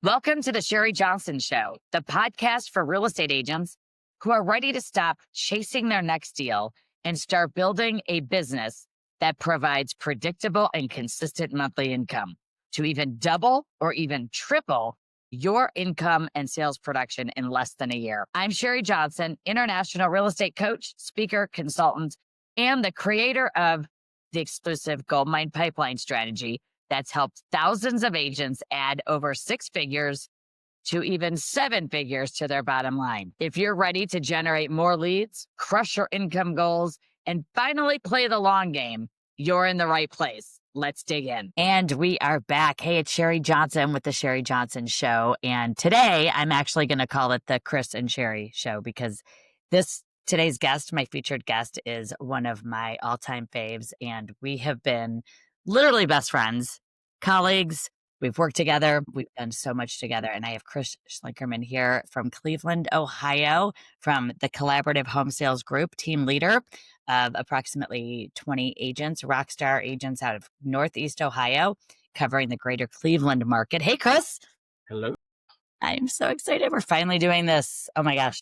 Welcome to the Sherri Johnson Show, the podcast for real estate agents who are ready to stop chasing their next deal and start building a business that provides predictable and consistent monthly income to even double or even triple your income and sales production in less than a year. I'm Sherri Johnson, international real estate coach, speaker, consultant, and the creator of the exclusive Goldmine Pipeline strategy that's helped thousands of agents add over 6 figures to even 7 figures to their bottom line. If you're ready to generate more leads, crush your income goals, and finally play the long game, you're in the right place. Let's dig in. And we are back. Hey, it's Sherri Johnson with the Sherri Johnson Show. And today I'm actually going to call it the Chris and Sherri Show because today's guest, my featured guest, is one of my all-time faves. And we have been literally best friends, colleagues. We've worked together. We've done so much together. And I have Chris Schlenkerman here from Cleveland, Ohio, from the Collaborative Home Sales Group, team leader of approximately 20 agents, rockstar agents out of Northeast Ohio, covering the greater Cleveland market. Hey, Chris. Hello. I'm so excited. We're finally doing this. Oh my gosh.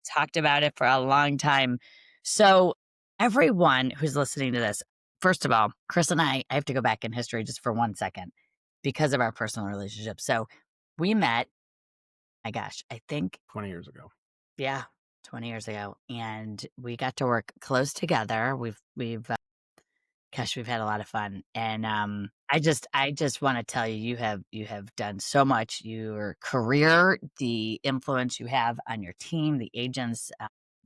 Talked about it for a long time. So everyone who's listening to this, first of all, Chris and I have to go back in history just for 1 second because of our personal relationship. So we met, my gosh, I think 20 years ago. Yeah, 20 years ago. And we got to work close together. We've had a lot of fun. And I just want to tell you, you have done so much. Your career, the influence you have on your team, the agents,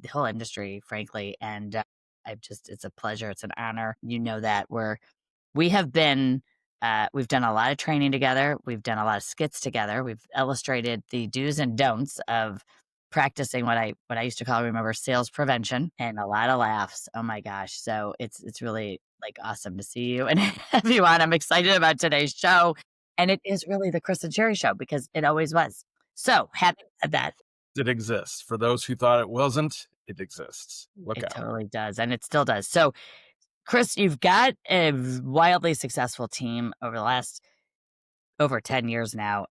the whole industry, frankly. And it's a pleasure. It's an honor. You know that we've done a lot of training together. We've done a lot of skits together. We've illustrated the do's and don'ts of practicing what I used to call, remember, sales prevention, and a lot of laughs. Oh my gosh. So it's really like awesome to see you and have you on. I'm excited about today's show. And it is really the Chris and Sherri Show because it always was. So having said that, It exists. For those who thought it wasn't, it exists. Look it out. totally does. And it still does. So Chris, you've got a wildly successful team over 10 years now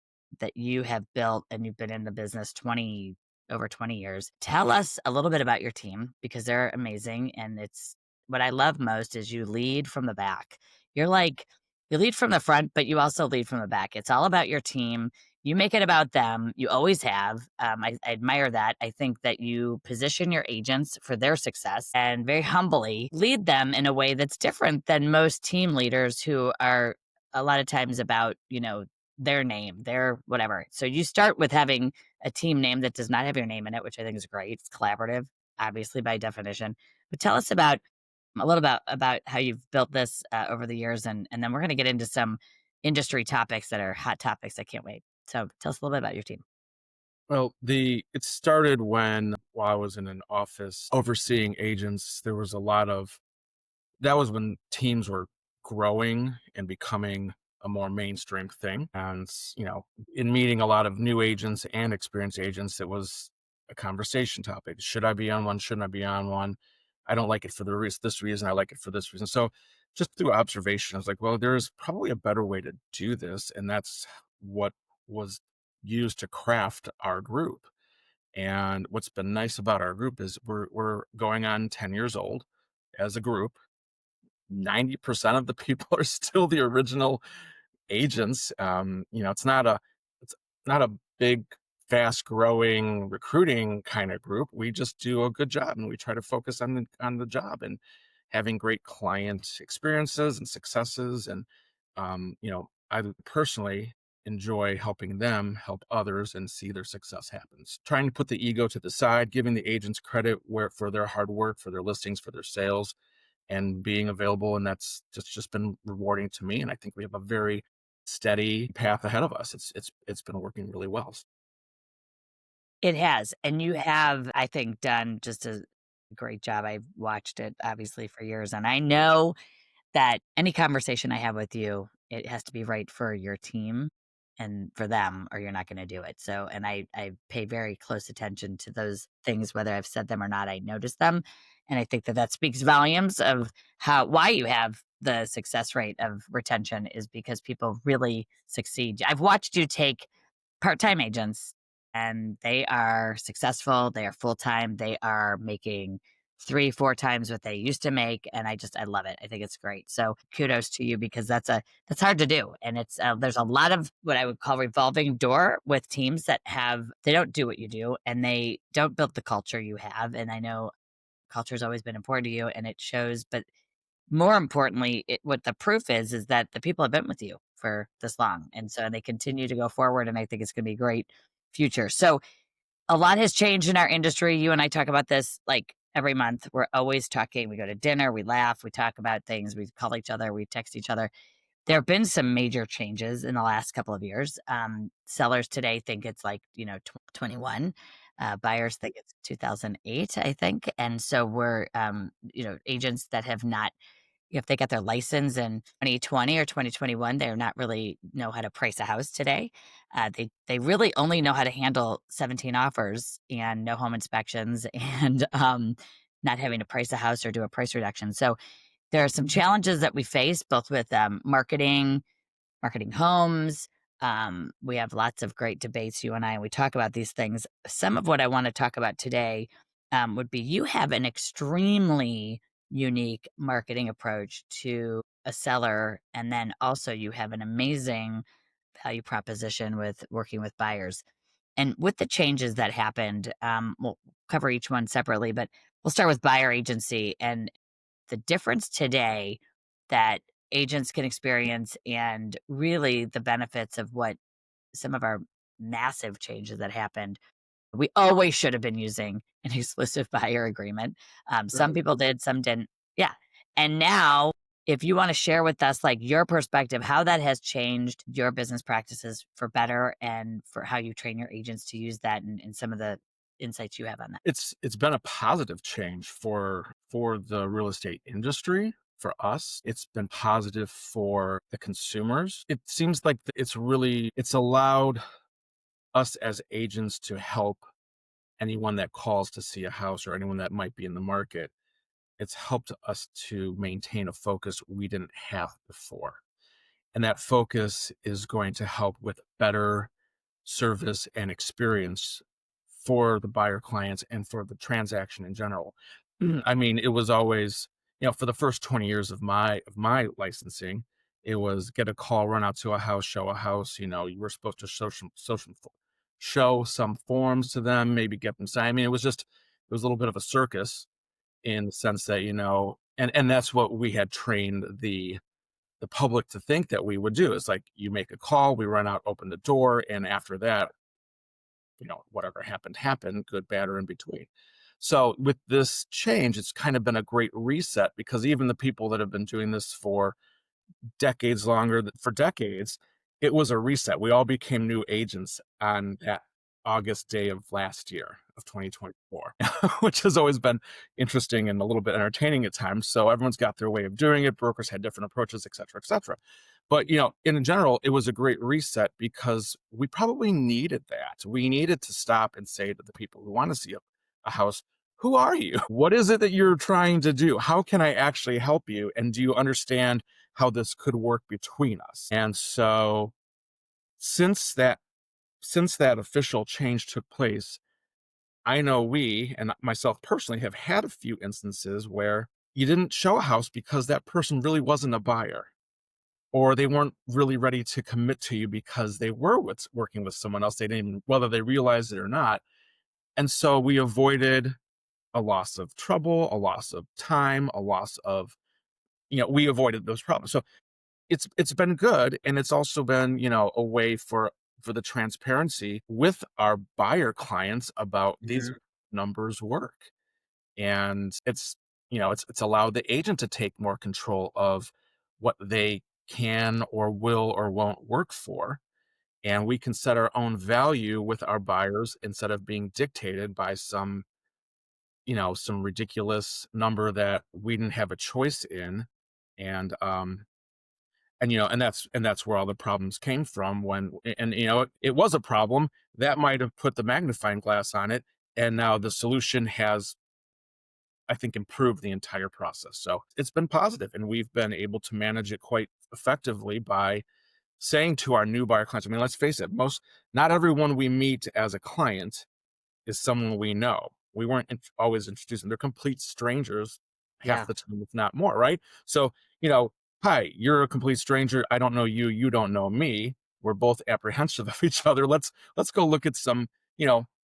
that you have built, and you've been in the business over 20 years. Tell us a little bit about your team because they're amazing. And it's what I love most is you lead from the back. You lead from the front, but you also lead from the back. It's all about your team. You make it about them. You always have. I admire that. I think that you position your agents for their success and very humbly lead them in a way that's different than most team leaders who are a lot of times about, their name, their whatever. So you start with having a team name that does not have your name in it, which I think is great. It's collaborative, obviously by definition. But tell us a little about how you've built this over the years, and then we're going to get into some industry topics that are hot topics. I can't wait. So tell us a little bit about your team. Well, it started while I was in an office overseeing agents. That was when teams were growing and becoming a more mainstream thing. And, in meeting a lot of new agents and experienced agents, it was a conversation topic. Should I be on one? Shouldn't I be on one? I don't like it for this reason. I like it for this reason. So just through observation, I was like, well, there's probably a better way to do this. And that's what was used to craft our group. And what's been nice about our group is we're going on 10 years old as a group. 90% of the people are still the original agents. It's not a big, fast growing recruiting kind of group. We just do a good job and we try to focus on the job and having great client experiences and successes. And, I personally enjoy helping them help others and see their success happens. Trying to put the ego to the side, giving the agents credit for their hard work, for their listings, for their sales, and being available. And that's just been rewarding to me. And I think we have a very steady path ahead of us. It's been working really well. It has. And you have, I think, done just a great job. I've watched it obviously for years. And I know that any conversation I have with you, it has to be right for your team and for them, or you're not going to do it. So, and I pay very close attention to those things, whether I've said them or not, I notice them. And I think that speaks volumes of why you have the success rate of retention is because people really succeed. I've watched you take part-time agents, and they are successful. They are full-time. They are making 3, 4 times what they used to make, and I love it. I think it's great. So kudos to you because that's hard to do, and it's there's a lot of what I would call revolving door with teams that they don't do what you do, and they don't build the culture you have. And I know culture has always been important to you, and it shows. But more importantly, what the proof is that the people have been with you for this long, and so they continue to go forward, and I think it's going to be a great future. So a lot has changed in our industry. You and I talk about this like every month. We're always talking. We go to dinner, we laugh, we talk about things, we call each other, we text each other. There have been some major changes in the last couple of years. Sellers today think it's like, 21. Buyers think it's 2008, I think. And so we're, agents that have not, if they got their license in 2020 or 2021, they're not really know how to price a house today. They really only know how to handle 17 offers and no home inspections and not having to price a house or do a price reduction. So there are some challenges that we face both with marketing homes. We have lots of great debates, you and I, and we talk about these things. Some of what I want to talk about today would be you have an extremely unique marketing approach to a seller. And then also you have an amazing value proposition with working with buyers. And with the changes that happened, we'll cover each one separately, but we'll start with buyer agency and the difference today that agents can experience and really the benefits of what some of our massive changes that happened. We always should have been using an exclusive buyer agreement. Some Right. people did, some didn't. Yeah. And now, if you want to share with us like your perspective, how that has changed your business practices for better and for how you train your agents to use that and some of the insights you have on that. It's been a positive change for the real estate industry. For us, it's been positive for the consumers. It seems like it's allowed us as agents to help anyone that calls to see a house or anyone that might be in the market. It's helped us to maintain a focus we didn't have before. And that focus is going to help with better service and experience for the buyer clients and for the transaction in general. I mean, it was always, for the first 20 years of my licensing, it was get a call, run out to a house, show a house. You were supposed to show some forms to them, maybe get them signed. I mean, it was a little bit of a circus in the sense that, and that's what we had trained the public to think that we would do. Is like you make a call, we run out, open the door, and after that, whatever happened, good, bad, or in between. So with this change, it's kind of been a great reset because even the people that have been doing this for decades, it was a reset. We all became new agents on that August day of last year of 2024, which has always been interesting and a little bit entertaining at times. So everyone's got their way of doing it. Brokers had different approaches, et cetera, et cetera. But, in general, it was a great reset because we probably needed that. We needed to stop and say to the people who want to see a house, who are you? What is it that you're trying to do? How can I actually help you? And do you understand how this could work between us? And so since that official change took place, I know we and myself personally have had a few instances where you didn't show a house because that person really wasn't a buyer or they weren't really ready to commit to you because they were working with someone else. They didn't even, whether they realized it or not. And so we avoided a loss of trouble, a loss of time, a loss of, we avoided those problems. So it's been good. And it's also been, a way for the transparency with our buyer clients about these numbers work. And it's allowed the agent to take more control of what they can or will or won't work for. And we can set our own value with our buyers instead of being dictated by some ridiculous number that we didn't have a choice in. And and that's where all the problems came from it was a problem that might have put the magnifying glass on it. And now the solution has, I think, improved the entire process. So it's been positive, and we've been able to manage it quite effectively by saying to our new buyer clients, I mean, let's face it, not everyone we meet as a client is someone we know. We weren't always introduced them. They're complete strangers half Yeah. the time, if not more, right? So, hi, you're a complete stranger. I don't know you. You don't know me. We're both apprehensive of each other. Let's go look at some,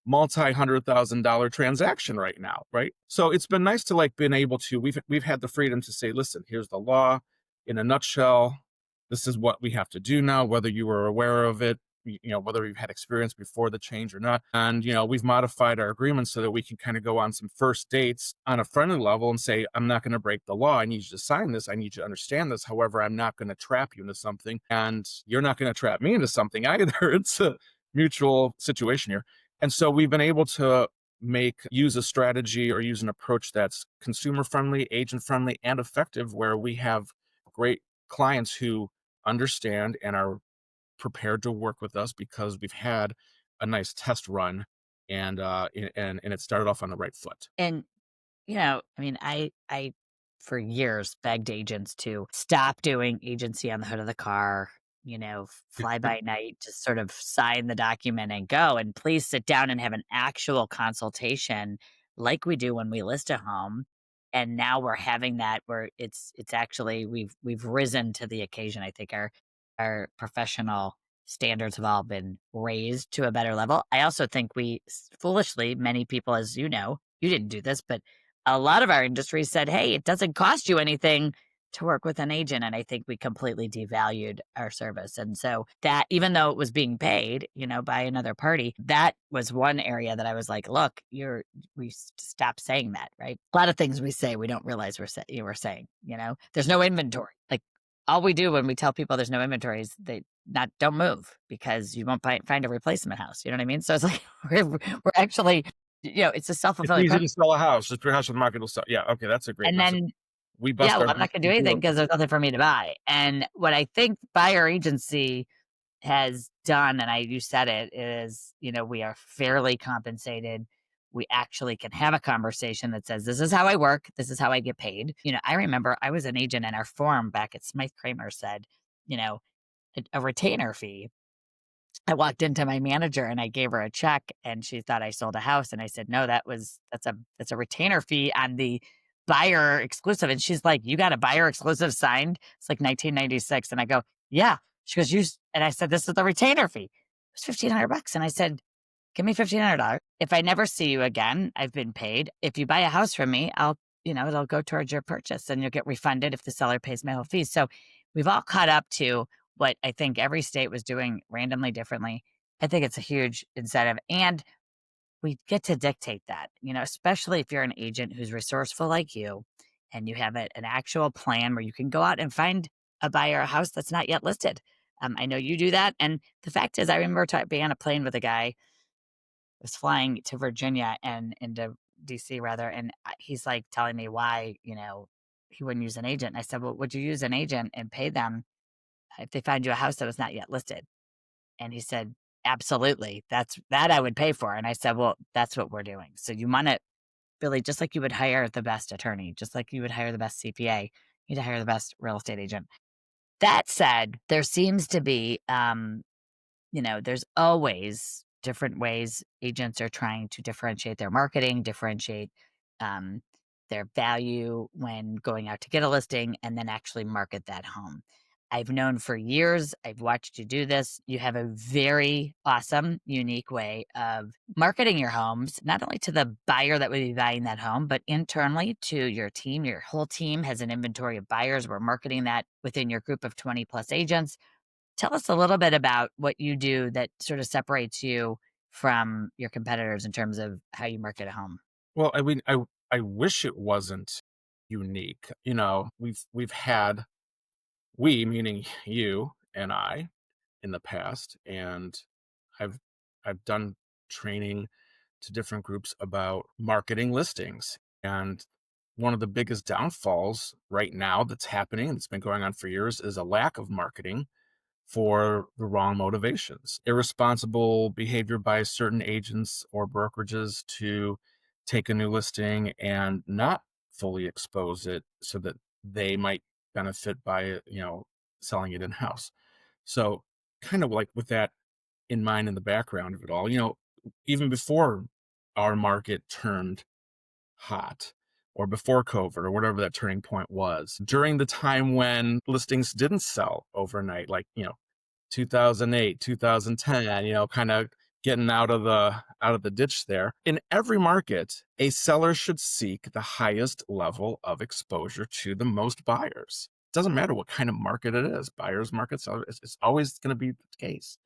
multi-$100,000 transaction right now, right? So it's been nice to like been able to, we've had the freedom to say, listen, here's the law in a nutshell. This is what we have to do now, whether you were aware of it, whether you've had experience before the change or not. And, we've modified our agreement so that we can kind of go on some first dates on a friendly level and say, I'm not going to break the law. I need you to sign this. I need you to understand this. However, I'm not going to trap you into something, and you're not going to trap me into something either. It's a mutual situation here. And so we've been able to use a strategy or use an approach that's consumer friendly, agent friendly, and effective, where we have great clients who understand and are prepared to work with us because we've had a nice test run, and it started off on the right foot. And I mean, I for years begged agents to stop doing agency on the hood of the car, fly by night, just sort of sign the document and go. And please sit down and have an actual consultation like we do when we list a home. And now we're having that where it's actually we've risen to the occasion. I think our professional standards have all been raised to a better level. I also think foolishly, many people, as you didn't do this, but a lot of our industry said, "Hey, it doesn't cost you anything to work with an agent." And I think we completely devalued our service. And so that, even though it was being paid, by another party, that was one area that I was like, look, stop saying that, right? A lot of things we say, we don't realize we're saying, there's no inventory. Like all we do when we tell people there's no inventory is don't move because you won't find a replacement house. You know what I mean? So it's like, we're actually, it's a It's self-fulfilling easy prophecy. to sell a house. Just put your house on the market will sell. Yeah, okay, that's a great And message. then, We yeah, bust well, our I'm not butts gonna do to do anything it. because there's nothing for me to buy. And what I think buyer agency has done, and you said it, is, we are fairly compensated. We actually can have a conversation that says, this is how I work. This is how I get paid. I remember I was an agent and our forum back at Smythe Kramer said, you know, a retainer fee. I walked into my manager and I gave her a check and she thought I sold a house. And I said, no, that's a retainer fee on the buyer exclusive. And she's like, you got a buyer exclusive signed? It's like 1996. And I go, yeah. She goes, and I said, this is the retainer fee. It was $1,500. And I said, give me $1,500. If I never see you again, I've been paid. If you buy a house from me, it'll go towards your purchase and you'll get refunded if the seller pays my whole fees. So we've all caught up to what I think every state was doing randomly differently. I think it's a huge incentive. And we get to dictate that, especially if you're an agent who's resourceful like you and you have an actual plan where you can go out and find a buyer a house that's not yet listed. I know you do that. And the fact is, I remember being on a plane with a guy was flying to Virginia and into DC rather, and he's like telling me why, he wouldn't use an agent. And I said, well, would you use an agent and pay them if they find you a house that was not yet listed? And he said, absolutely. That I would pay for. And I said, well, that's what we're doing. So you want to really, just like you would hire the best attorney, just like you would hire the best CPA, you need to hire the best real estate agent. That said, there seems to be, there's always different ways agents are trying to differentiate their marketing, differentiate um, their value when going out to get a listing, and then actually market that home. I've known for years, I've watched you do this. You have a very awesome, unique way of marketing your homes, not only to the buyer that would be buying that home, but internally to your team. Your whole team has an inventory of buyers. We're marketing that within your group of 20 plus agents. Tell us a little bit about what you do that sort of separates you from your competitors in terms of how you market a home. Well, I mean, I wish it wasn't unique. We've had we, meaning you and I, in the past, and I've I've done training to different groups about marketing listings. And one of the biggest downfalls right now that's happening, and it's been going on for years, is a lack of marketing for the wrong motivations. Irresponsible behavior by certain agents or brokerages to take a new listing and not fully expose it so that they might benefit by, selling it in house. So kind of like with that in mind in the background of it all, even before our market turned hot or before COVID or whatever that turning point was, during the time when listings didn't sell overnight, like, 2008, 2010, kind of getting out of the ditch there. In every market, a seller should seek the highest level of exposure to the most buyers. Doesn't matter what kind of market it is, buyers market, sellers, it's always going to be the case.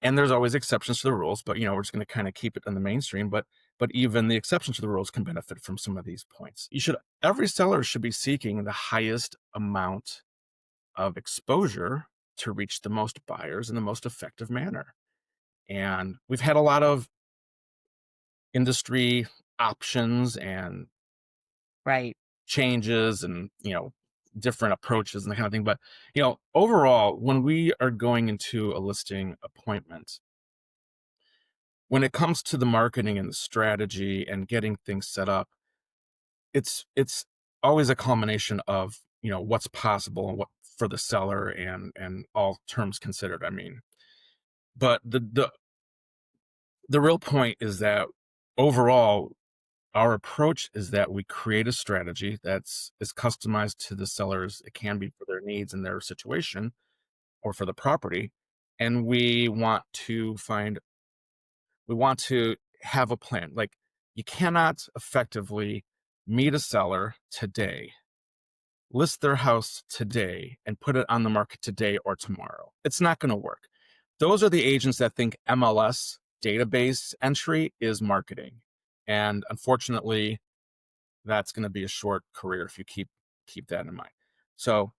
And there's always exceptions to the rules, but we're just going to kind of keep it in the mainstream. But even the exceptions to the rules can benefit from some of these points. Every seller should be seeking the highest amount of exposure to reach the most buyers in the most effective manner. And we've had a lot of industry options and Right. changes and, different approaches and that kind of thing. But, overall, when we are going into a listing appointment, when it comes to the marketing and the strategy and getting things set up, it's always a culmination of, what's possible and what for the seller and all terms considered. I mean, but the real point is that overall, our approach is that we create a strategy that's is customized to the sellers. It can be for their needs and their situation or for the property. And we want to have a plan. Like, you cannot effectively meet a seller today, list their house today, and put it on the market today or tomorrow. It's not going to work. Those are the agents that think MLS database entry is marketing. And unfortunately, that's going to be a short career if you keep that in mind. So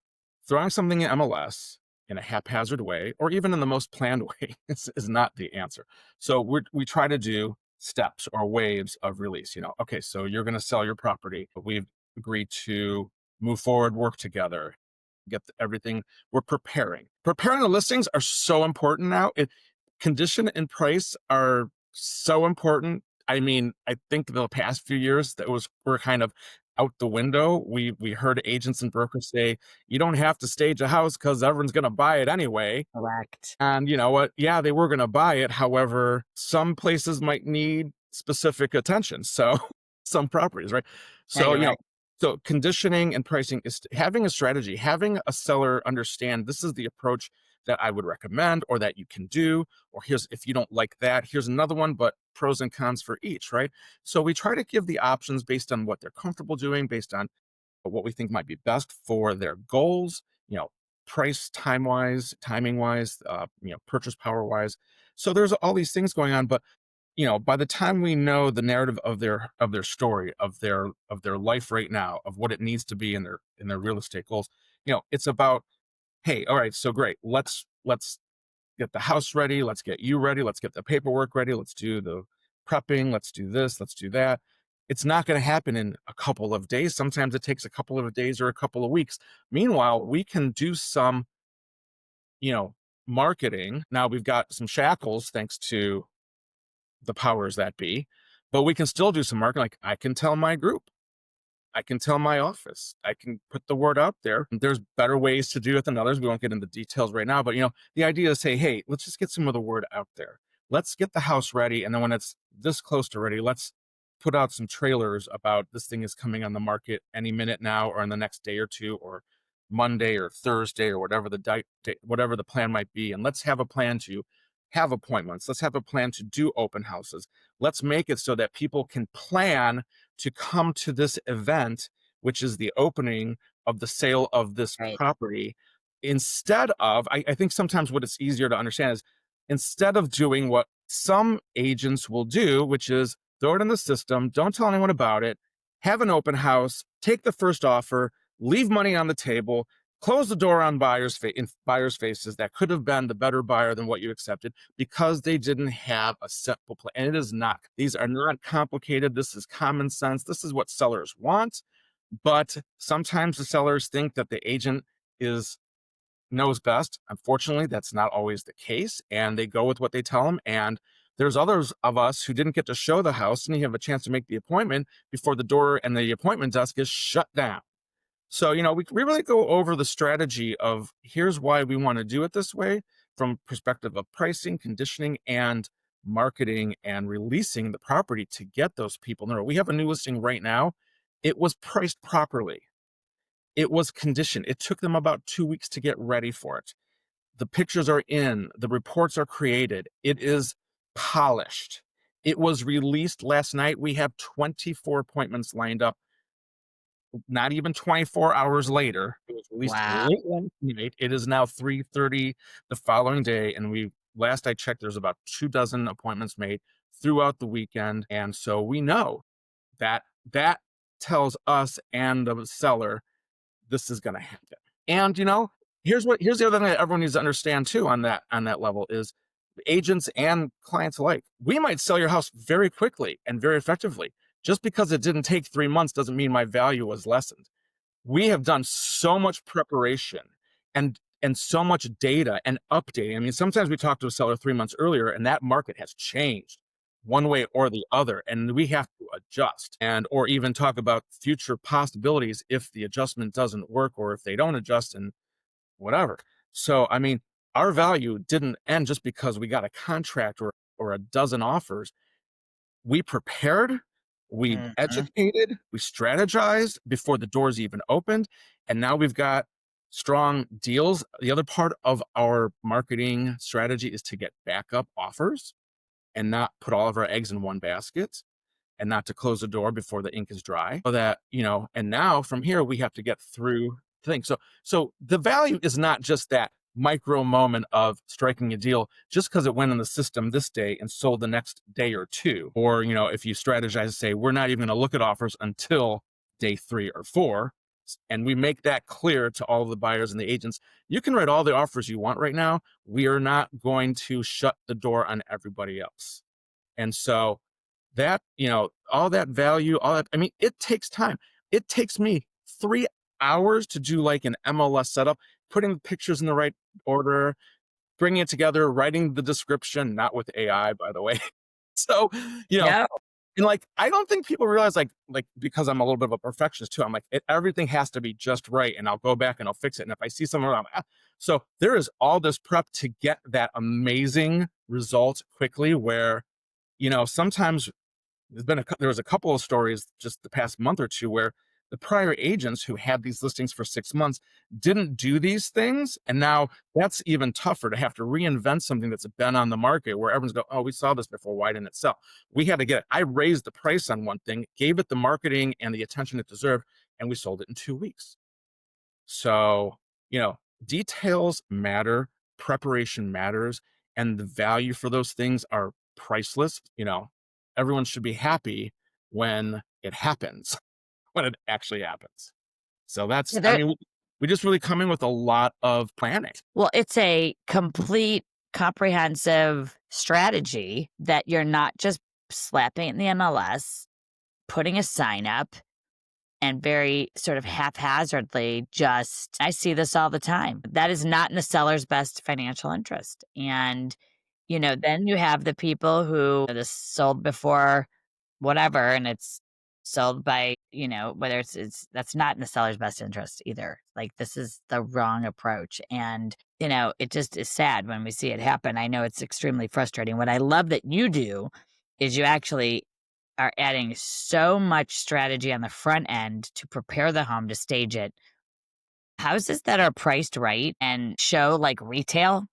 throwing something in MLS in a haphazard way, or even in the most planned way, is not the answer. So we try to do steps or waves of release. Okay, so you're going to sell your property, but we've agreed to move forward, work together, get everything. We're preparing the listings are so important now. Condition and price are so important. I mean, I think the past few years we're kind of out the window. We heard agents and brokers say, you don't have to stage a house because everyone's going to buy it anyway. Correct. And you know what? Yeah, they were going to buy it. However, some places might need specific attention. So some properties, right? So, Right, right. so conditioning and pricing is having a strategy, having a seller understand this is the approach that I would recommend or that you can do, or if you don't like that, here's another one, but pros and cons for each, right? So we try to give the options based on what they're comfortable doing, based on what we think might be best for their goals, price, timing wise, purchase power wise. So there's all these things going on, but by the time we know the narrative of their story, of their life right now, of what it needs to be in their real estate goals, it's about, hey, all right, so great. Let's get the house ready. Let's get you ready. Let's get the paperwork ready. Let's do the prepping. Let's do this. Let's do that. It's not going to happen in a couple of days. Sometimes it takes a couple of days or a couple of weeks. Meanwhile, we can do some, marketing. Now we've got some shackles thanks to the powers that be, but we can still do some marketing. Like, I can tell my group, I can tell my office, I can put the word out there. There's better ways to do it than others. We won't get into details right now, but the idea is, say, hey, let's just get some of the word out there. Let's get the house ready. And then when it's this close to ready, let's put out some trailers about this thing is coming on the market any minute now, or in the next day or two, or Monday or Thursday, or whatever whatever the plan might be. And let's have a plan to have appointments. Let's have a plan to do open houses. Let's make it so that people can plan to come to this event, which is the opening of the sale of this Right. property. Instead of, I think sometimes what it's easier to understand is, instead of doing what some agents will do, which is throw it in the system, don't tell anyone about it, have an open house, take the first offer, leave money on the table, close the door on buyers' faces that could have been the better buyer than what you accepted, because they didn't have a simple plan. And it is not. These are not complicated. This is common sense. This is what sellers want. But sometimes the sellers think that the agent knows best. Unfortunately, that's not always the case. And they go with what they tell them. And there's others of us who didn't get to show the house and you have a chance to make the appointment before the door and the appointment desk is shut down. So, we really go over the strategy of here's why we want to do it this way from perspective of pricing, conditioning, and marketing and releasing the property to get those people. No, we have a new listing right now. It was priced properly. It was conditioned. It took them about 2 weeks to get ready for it. The pictures are in, the reports are created. It is polished. It was released last night. We have 24 appointments lined up. Not even 24 hours later. It was released Wow. late last night. It is now 3:30 the following day, and last I checked, there's about 2 dozen appointments made throughout the weekend, and so we know that that tells us and the seller this is gonna happen. And, here's the other thing that everyone needs to understand too on that level is agents and clients alike. We might sell your house very quickly and very effectively. Just because it didn't take 3 months doesn't mean my value was lessened. We have done so much preparation and so much data and updating. I mean, sometimes we talk to a seller 3 months earlier and that market has changed one way or the other, and we have to adjust or even talk about future possibilities if the adjustment doesn't work or if they don't adjust and whatever. So, I mean, our value didn't end just because we got a contract or a dozen offers. We prepared, we Mhm. educated, we strategized before the doors even opened, and now we've got strong deals. The other part of our marketing strategy is to get backup offers and not put all of our eggs in one basket and not to close the door before the ink is dry. So that, and now from here we have to get through things. So the value is not just that micro moment of striking a deal just because it went in the system this day and sold the next day or two. Or, if you strategize and say, we're not even going to look at offers until day 3 or 4, and we make that clear to all the buyers and the agents, you can write all the offers you want right now. We are not going to shut the door on everybody else. And so that, all that value, all that, I mean, it takes time. It takes me 3 hours to do like an MLS setup, putting the pictures in the right order, bringing it together, writing the description, not with AI, by the way. So, you know, No. and like, I don't think people realize like, because I'm a little bit of a perfectionist too, I'm like, everything has to be just right. And I'll go back and I'll fix it. And if I see something wrong, so there is all this prep to get that amazing result quickly where, sometimes there was a couple of stories just the past month or two where the prior agents who had these listings for 6 months didn't do these things, and now that's even tougher to have to reinvent something that's been on the market where everyone's go, oh, we saw this before, why didn't it sell? We had to get it. I raised the price on one thing, gave it the marketing and the attention it deserved, and we sold it in 2 weeks. So, you know, details matter, preparation matters, and the value for those things are priceless. Everyone should be happy when it happens, when it actually happens. So Yeah, I mean, we just really come in with a lot of planning. well, it's a complete comprehensive strategy that you're not just slapping it in the MLS, putting a sign up, and very sort of haphazardly I see this all the time. That is not in the seller's best financial interest. And, then you have the people who this sold before whatever, and it's sold by, whether it's that's not in the seller's best interest either. Like, this is the wrong approach. And, it just is sad when we see it happen. I know it's extremely frustrating. What I love that you do is you actually are adding so much strategy on the front end to prepare the home, to stage it. Houses that are priced right and show like retail,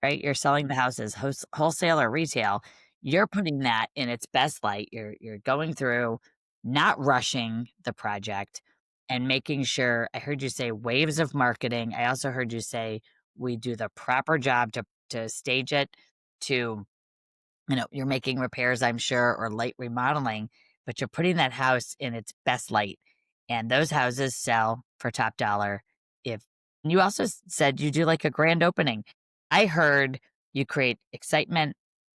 right? You're selling the house as wholesale or retail. You're putting that in its best light. You're going through, not rushing the project, and making sure. I heard you say waves of marketing. I also heard you say we do the proper job to stage it, to you're making repairs, I'm sure, or light remodeling, but you're putting that house in its best light. And those houses sell for top dollar. If you also said you do like a grand opening, I heard you create excitement,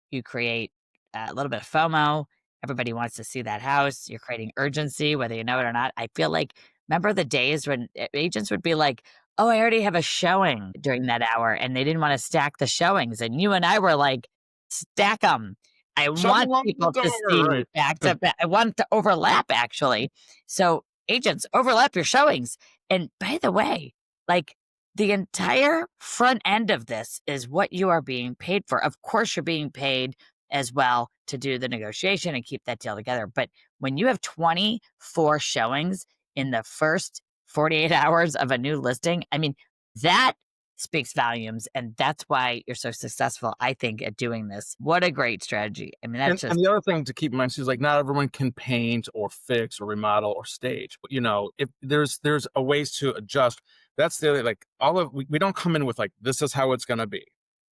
you create a little bit of FOMO. Everybody wants to see that house. You're creating urgency, whether you know it or not. I feel like, remember the days when agents would be like, oh, I already have a showing during that hour, and they didn't want to stack the showings. And you and I were like, stack them. I Shove want them up the people to door, see right? back to back. I want to overlap, actually. So agents overlap your showings. And by the way, like the entire front end of this is what you are being paid for. Of course, you're being paid as well to do the negotiation and keep that deal together. But when you have 24 showings in the first 48 hours of a new listing, I mean, that speaks volumes. And that's why you're so successful, I think, at doing this. What a great strategy. I mean, that's And just the other thing to keep in mind is like not everyone can paint or fix or remodel or stage. But if there's a ways to adjust. That's the other, like we don't come in with like this is how it's gonna be.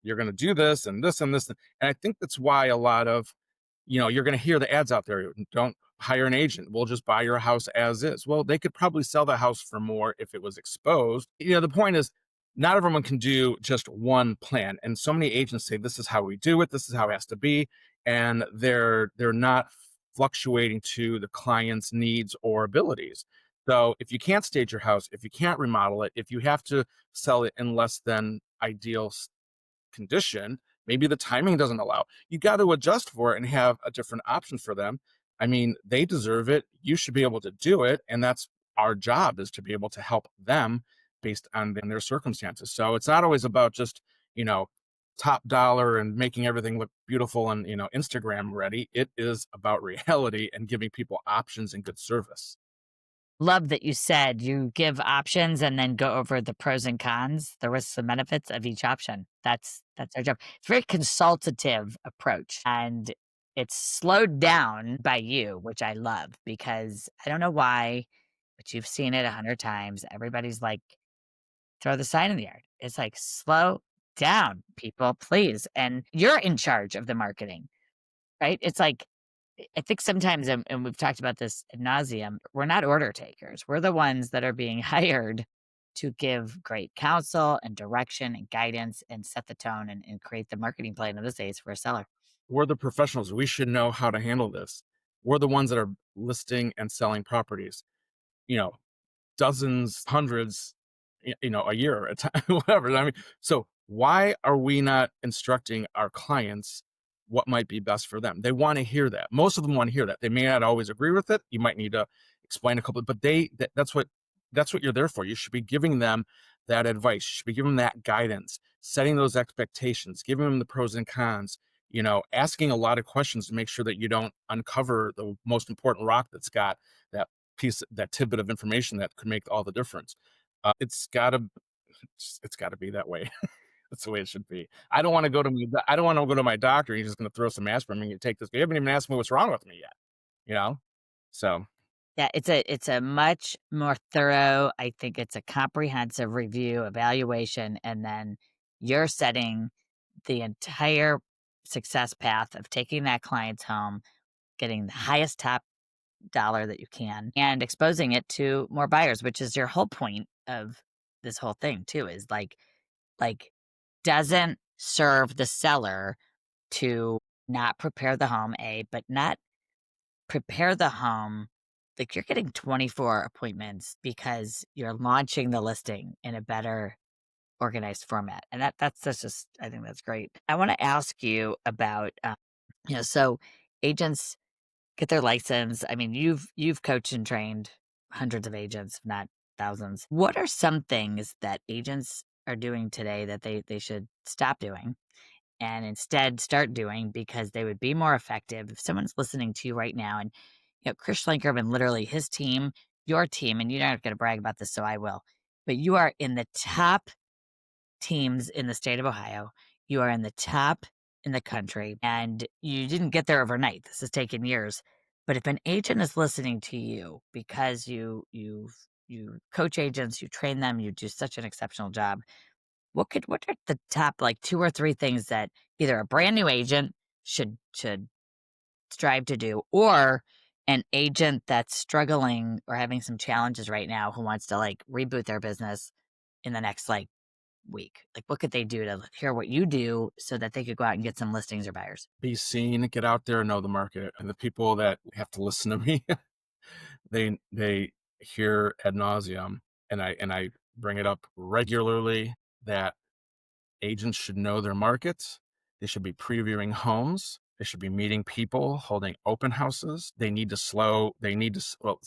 You're gonna do this and this and this. And I think that's why a lot of, you're gonna hear the ads out there. Don't hire an agent. We'll just buy your house as is. Well, they could probably sell the house for more if it was exposed. The point is not everyone can do just one plan. And so many agents say this is how we do it, this is how it has to be, and they're not fluctuating to the client's needs or abilities. So if you can't stage your house, if you can't remodel it, if you have to sell it in less than ideal condition, maybe the timing doesn't allow. You got to adjust for it and have a different option for them. I mean, they deserve it. You should be able to do it. And that's our job, is to be able to help them based on their circumstances. So it's not always about just, top dollar and making everything look beautiful and, Instagram ready. It is about reality and giving people options and good service. love that you said you give options and then go over the pros and cons, the risks and benefits of each option. That's our job. It's a very consultative approach, and it's slowed down by you, which I love because I don't know why, but you've seen it 100 times. Everybody's like, throw the sign in the yard. It's like, slow down, people, please. And you're in charge of the marketing, right? It's like, I think sometimes, and we've talked about this ad nauseum, we're not order takers. We're the ones that are being hired to give great counsel and direction and guidance and set the tone and create the marketing plan of this days for a seller. We're the professionals. We should know how to handle this. We're the ones that are listing and selling properties. You know, dozens, hundreds, a year, a time, whatever. I mean, so why are we not instructing our clients what might be best for them? They want to hear that. Most of them want to hear that. They may not always agree with it. You might need to explain a couple, but that's what you're there for. You should be giving them that advice. You should be giving them that guidance, setting those expectations, giving them the pros and cons. Asking a lot of questions to make sure that you don't uncover the most important rock that's got that that tidbit of information that could make all the difference. It's got to be that way. That's the way it should be. I don't want to go to my doctor. He's just going to throw some aspirin and you take this. You haven't even asked me what's wrong with me yet. You know, so Yeah, it's a much more thorough, I think it's a comprehensive review, evaluation, and then you're setting the entire success path of taking that client's home, getting the highest top dollar that you can, and exposing it to more buyers, which is your whole point of this whole thing too, is like doesn't serve the seller to not prepare the home, but not prepare the home. Like, you're getting 24 appointments because you're launching the listing in a better organized format. And that's just, I think that's great. I want to ask you about, so agents get their license. I mean, you've coached and trained hundreds of agents, if not thousands. What are some things that agents are doing today that they should stop doing and instead start doing because they would be more effective? If someone's listening to you right now, and Chris Schlenkerman, literally his team, your team, and you're not going to brag about this, so I will, but you are in the top teams in the state of Ohio. You are in the top in the country, and you didn't get there overnight. This has taken years. But if an agent is listening to you because you coach agents, you train them, you do such an exceptional job, what are the top like two or three things that either a brand new agent should strive to do, or an agent that's struggling or having some challenges right now who wants to like reboot their business in the next like week? Like, what could they do to hear what you do so that they could go out and get some listings or buyers? be seen, get out there, know the market, and the people that have to listen to me, they hear ad nauseum, and I bring it up regularly that agents should know their markets. They should be previewing homes. They should be meeting people, holding open houses. They need to slow. They need to. Well,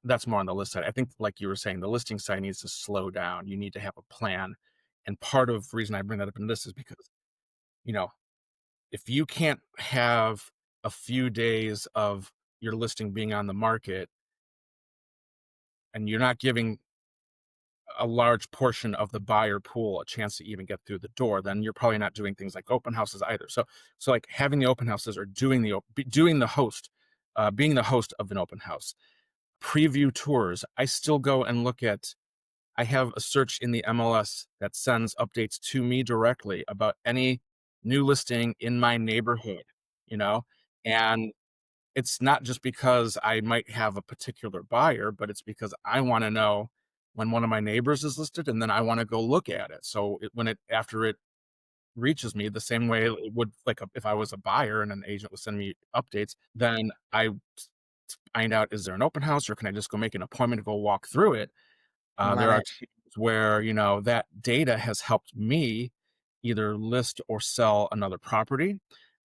that's more on the list side. I think, like you were saying, the listing side needs to slow down. You need to have a plan. And part of the reason I bring that up in this is because, you know, if you can't have a few days of your listing being on the market and you're not giving a large portion of the buyer pool a chance to even get through the door, then you're probably not doing things like open houses either. So like having the open houses or doing the host, being the host of an open house, preview tours. I still go and look at. I have a search in the MLS that sends updates to me directly about any new listing in my neighborhood, you know, and it's not just because I might have a particular buyer, but it's because I want to know when one of my neighbors is listed, and then I want to go look at it. So after it reaches me the same way it would, like, if I was a buyer and an agent would send me updates, then I find out, is there an open house, or can I just go make an appointment to go walk through it? Love There are it. times where, that data has helped me either list or sell another property.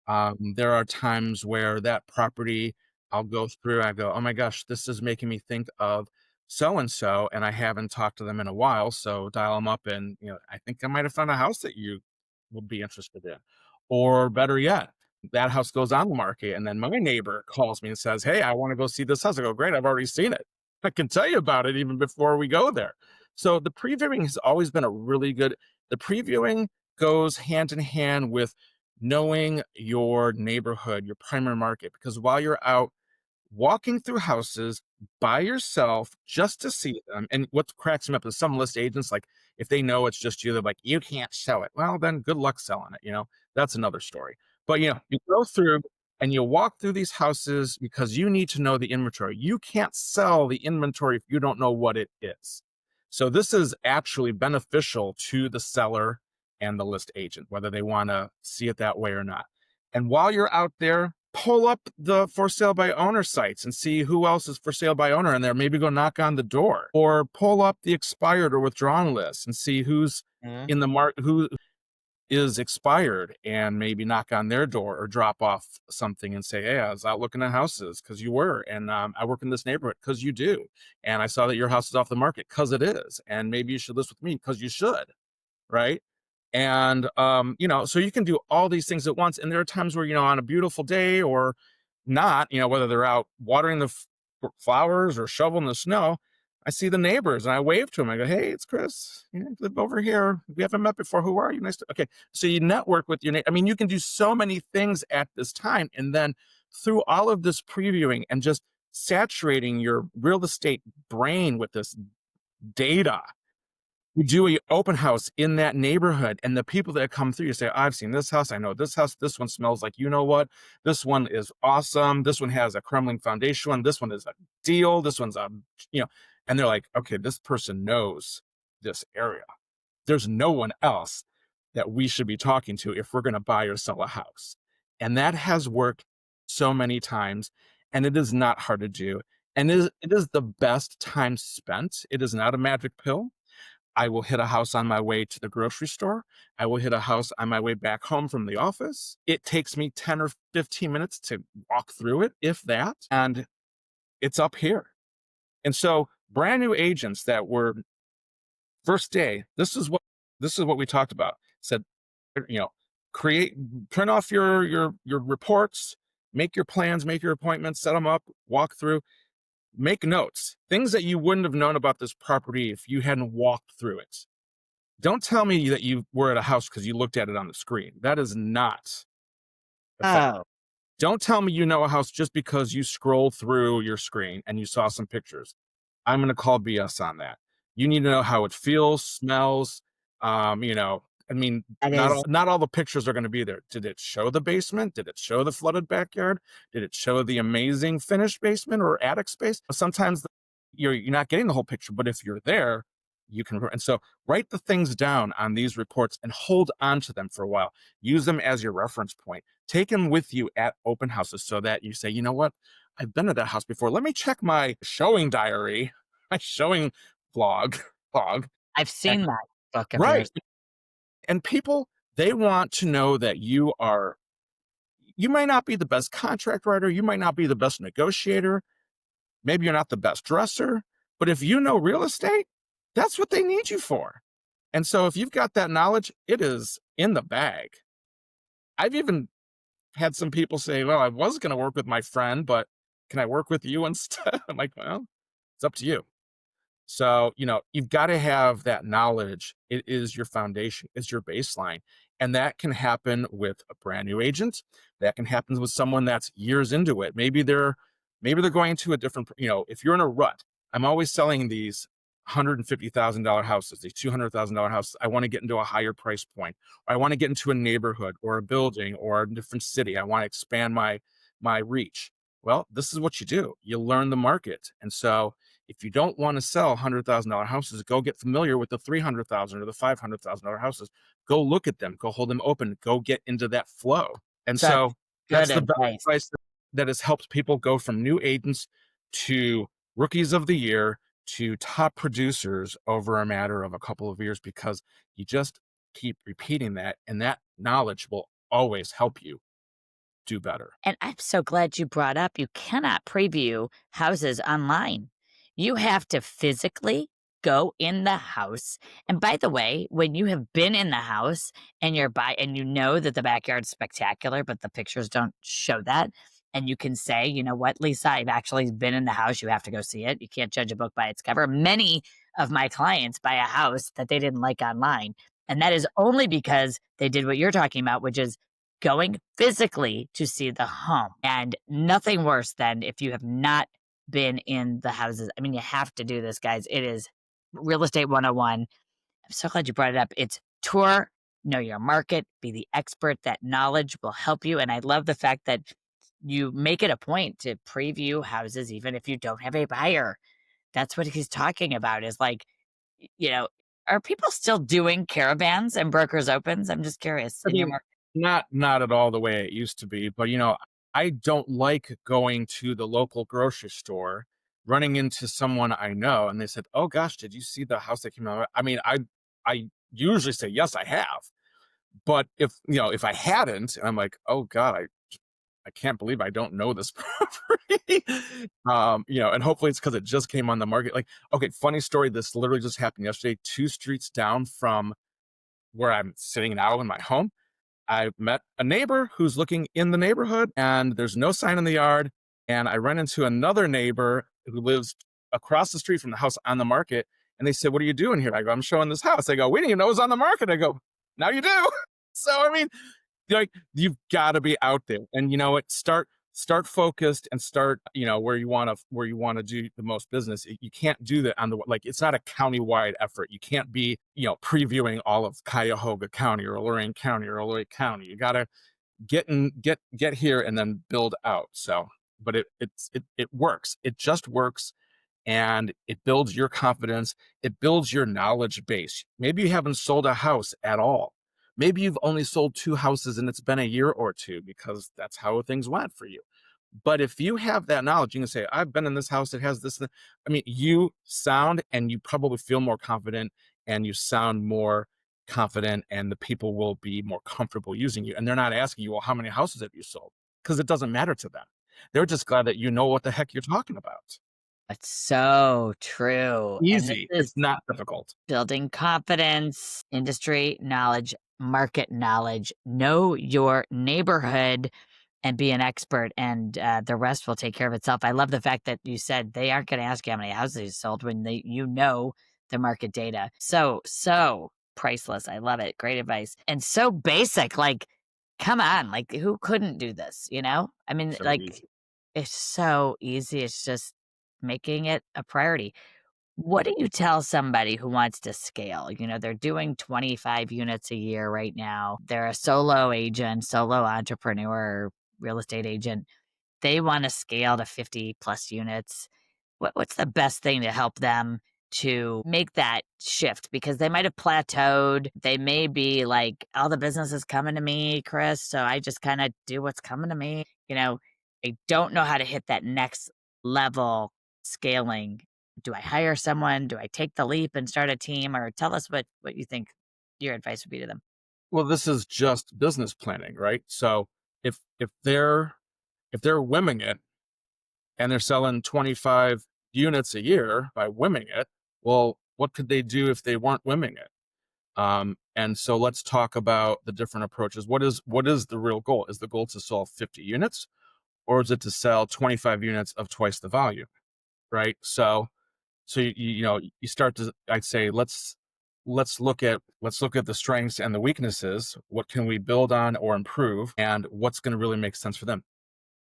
There are times where that property, I'll go through, I go, oh my gosh, this is making me think of so and so, and I haven't talked to them in a while. So dial them up, and I think I might have found a house that you would be interested in. Or better yet, that house goes on the market, and then my neighbor calls me and says, hey, I want to go see this house. I go, great, I've already seen it. I can tell you about it even before we go there. So the previewing has always been a really good. The previewing goes hand in hand with knowing your neighborhood, your primary market, because while you're out walking through houses by yourself just to see them, and what cracks me up is some list agents, like, if they know it's just you, they're like, you can't show it. Well, then good luck selling it. That's another story. But you go through and you walk through these houses because you need to know the inventory. You can't sell the inventory if you don't know what it is. So this is actually beneficial to the seller and the list agent, whether they want to see it that way or not. And while you're out there, pull up the for sale by owner sites and see who else is for sale by owner in there. Maybe go knock on the door, or pull up the expired or withdrawn list and see who's Mhm. in the market, who is expired, and maybe knock on their door or drop off something and say, hey, I was out looking at houses because you were, and I work in this neighborhood because you do. And I saw that your house is off the market because it is. And maybe you should list with me because you should. Right. And, so you can do all these things at once. And there are times where, on a beautiful day or not, whether they're out watering the flowers or shoveling the snow, I see the neighbors and I wave to them. I go, hey, it's Chris. I live over here. We haven't met before. Who are you? Nice to, okay. So you network with your neighbor. I mean, you can do so many things at this time. And then through all of this previewing and just saturating your real estate brain with this data, you do an open house in that neighborhood, and the people that come through, you say, I've seen this house. I know this house. This one smells like, you know what? This one is awesome. This one has a crumbling foundation one. This one is a deal. This one's and they're like, okay, this person knows this area. There's no one else that we should be talking to if we're going to buy or sell a house. And that has worked so many times, and it is not hard to do. And it is the best time spent. It is not a magic pill. I will hit a house on my way to the grocery store. I will hit a house on my way back home from the office. It takes me 10 or 15 minutes to walk through it, if that, and it's up here. And so brand new agents that were first day, this is what we talked about. Said, you know, print off your reports, make your plans, make your appointments, set them up, walk through, make notes, things that you wouldn't have known about this property if you hadn't walked through it. Don't tell me that you were at a house because you looked at it on the screen. That is not effective. Oh, Don't tell me you know a house just because you scrolled through your screen and you saw some pictures. I'm going to call BS on that. You need to know how it feels, smells. I mean, that not is all not all the pictures are going to be there. Did it show the basement? Did it show the flooded backyard? Did it show the amazing finished basement or attic space? Sometimes you're not getting the whole picture, but if you're there, you can. And so write the things down on these reports and hold on to them for a while. Use them as your reference point. Take them with you at open houses so that you say, you know what? I've been at that house before. Let me check my showing diary, my showing log. I've And seen that book of right. yours. And people, they want to know that you might not be the best contract writer. You might not be the best negotiator, Maybe you're not the best dresser, but if you know real estate, that's what they need you for. And so if you've got that knowledge, it is in the bag. I've even had some people say, well, I was going to work with my friend, but can I work with you instead? I'm like, well, it's up to you. So, you've got to have that knowledge. It is your foundation, it's your baseline. And that can happen with a brand new agent. That can happen with someone that's years into it. Maybe they're going to a different, if you're in a rut, I'm always selling these $150,000 houses, these $200,000 houses. I want to get into a higher price point, or I want to get into a neighborhood or a building or a different city. I want to expand my reach. Well, this is what you do. You learn the market. And so if you don't want to sell $100,000 houses, go get familiar with the $300,000 or the $500,000 houses. Go look at them, go hold them open, go get into that flow. And Such so good that's the best advice. advice that has helped people go from new agents to rookies of the year to top producers over a matter of a couple of years, because you just keep repeating that, and that knowledge will always help you do better. And I'm so glad you brought up you cannot preview houses online. You have to physically go in the house. And by the way, when you have been in the house and and you know that the backyard's spectacular, but the pictures don't show that. And you can say, you know what, Lisa, I've actually been in the house. You have to go see it. You can't judge a book by its cover. Many of my clients buy a house that they didn't like online. And that is only because they did what you're talking about, which is going physically to see the home. And nothing worse than if you have not been in the houses. I mean, you have to do this, guys. It is real estate 101. I'm so glad you brought it up. It's tour, know your market, be the expert. That knowledge will help you. And I love the fact that you make it a point to preview houses, even if you don't have a buyer. That's what he's talking about is like, you know, are people still doing caravans and brokers opens? I'm just curious I in your mean, market. not at all the way it used to be, but I don't like going to the local grocery store, running into someone I know, and they said, "Oh gosh, did you see the house that came out?" I mean, I usually say, "Yes, I have." But if I hadn't, and I'm like, "Oh God, I can't believe I don't know this property." And hopefully it's because it just came on the market. Like, okay, funny story. This literally just happened yesterday, 2 streets down from where I'm sitting now in my home. I met a neighbor who's looking in the neighborhood, and there's no sign in the yard. And I ran into another neighbor who lives across the street from the house on the market. And they said, "What are you doing here?" I go, "I'm showing this house." They go, "We didn't even know it was on the market." I go, "Now you do." So, I mean, like, you've got to be out there, and you know what? Start focused, and start, where you want to do the most business. You can't do that like, it's not a county-wide effort. You can't be, previewing all of Cuyahoga County or Lorain County or Lake County. You got to get here and then build out. So, but it works. It just works, and it builds your confidence. It builds your knowledge base. Maybe you haven't sold a house at all. Maybe you've only sold 2 houses and it's been a year or two because that's how things went for you. But if you have that knowledge, you can say, "I've been in this house. It has this." I mean, you sound, and you probably feel more confident, and you sound more confident, and the people will be more comfortable using you. And they're not asking you, "Well, how many houses have you sold?" Because it doesn't matter to them. They're just glad that you know what the heck you're talking about. That's so true. And this Easy. is It's not difficult. building confidence, industry knowledge, market knowledge, know your neighborhood, and be an expert, and the rest will take care of itself. I love the fact that you said they aren't going to ask you how many houses you sold when the market data. So priceless. I love it. Great advice. And so basic. Like, come on. Like, who couldn't do this? I mean, So like, easy. it's so easy. It's just making it a priority. What do you tell somebody who wants to scale? They're doing 25 units a year right now. They're a solo agent, solo entrepreneur, real estate agent. They want to scale to 50 plus units. What's the best thing to help them to make that shift? Because they might have plateaued. They may be like, all the business is coming to me, Chris. So I just kind of do what's coming to me. I don't know how to hit that next level scaling. Do I hire someone? Do I take the leap and start a team? Or tell us what you think your advice would be to them. Well, this is just business planning, right? So if they're winging it, and they're selling 25 units a year by WIMing it. Well, what could they do if they weren't WIMing it? And so let's talk about the different approaches. What is the real goal? Is the goal to sell 50 units, or is it to sell 25 units of twice the volume? Right. So you start to, I'd say, let's look at the strengths and the weaknesses. What can we build on or improve, and what's going to really make sense for them?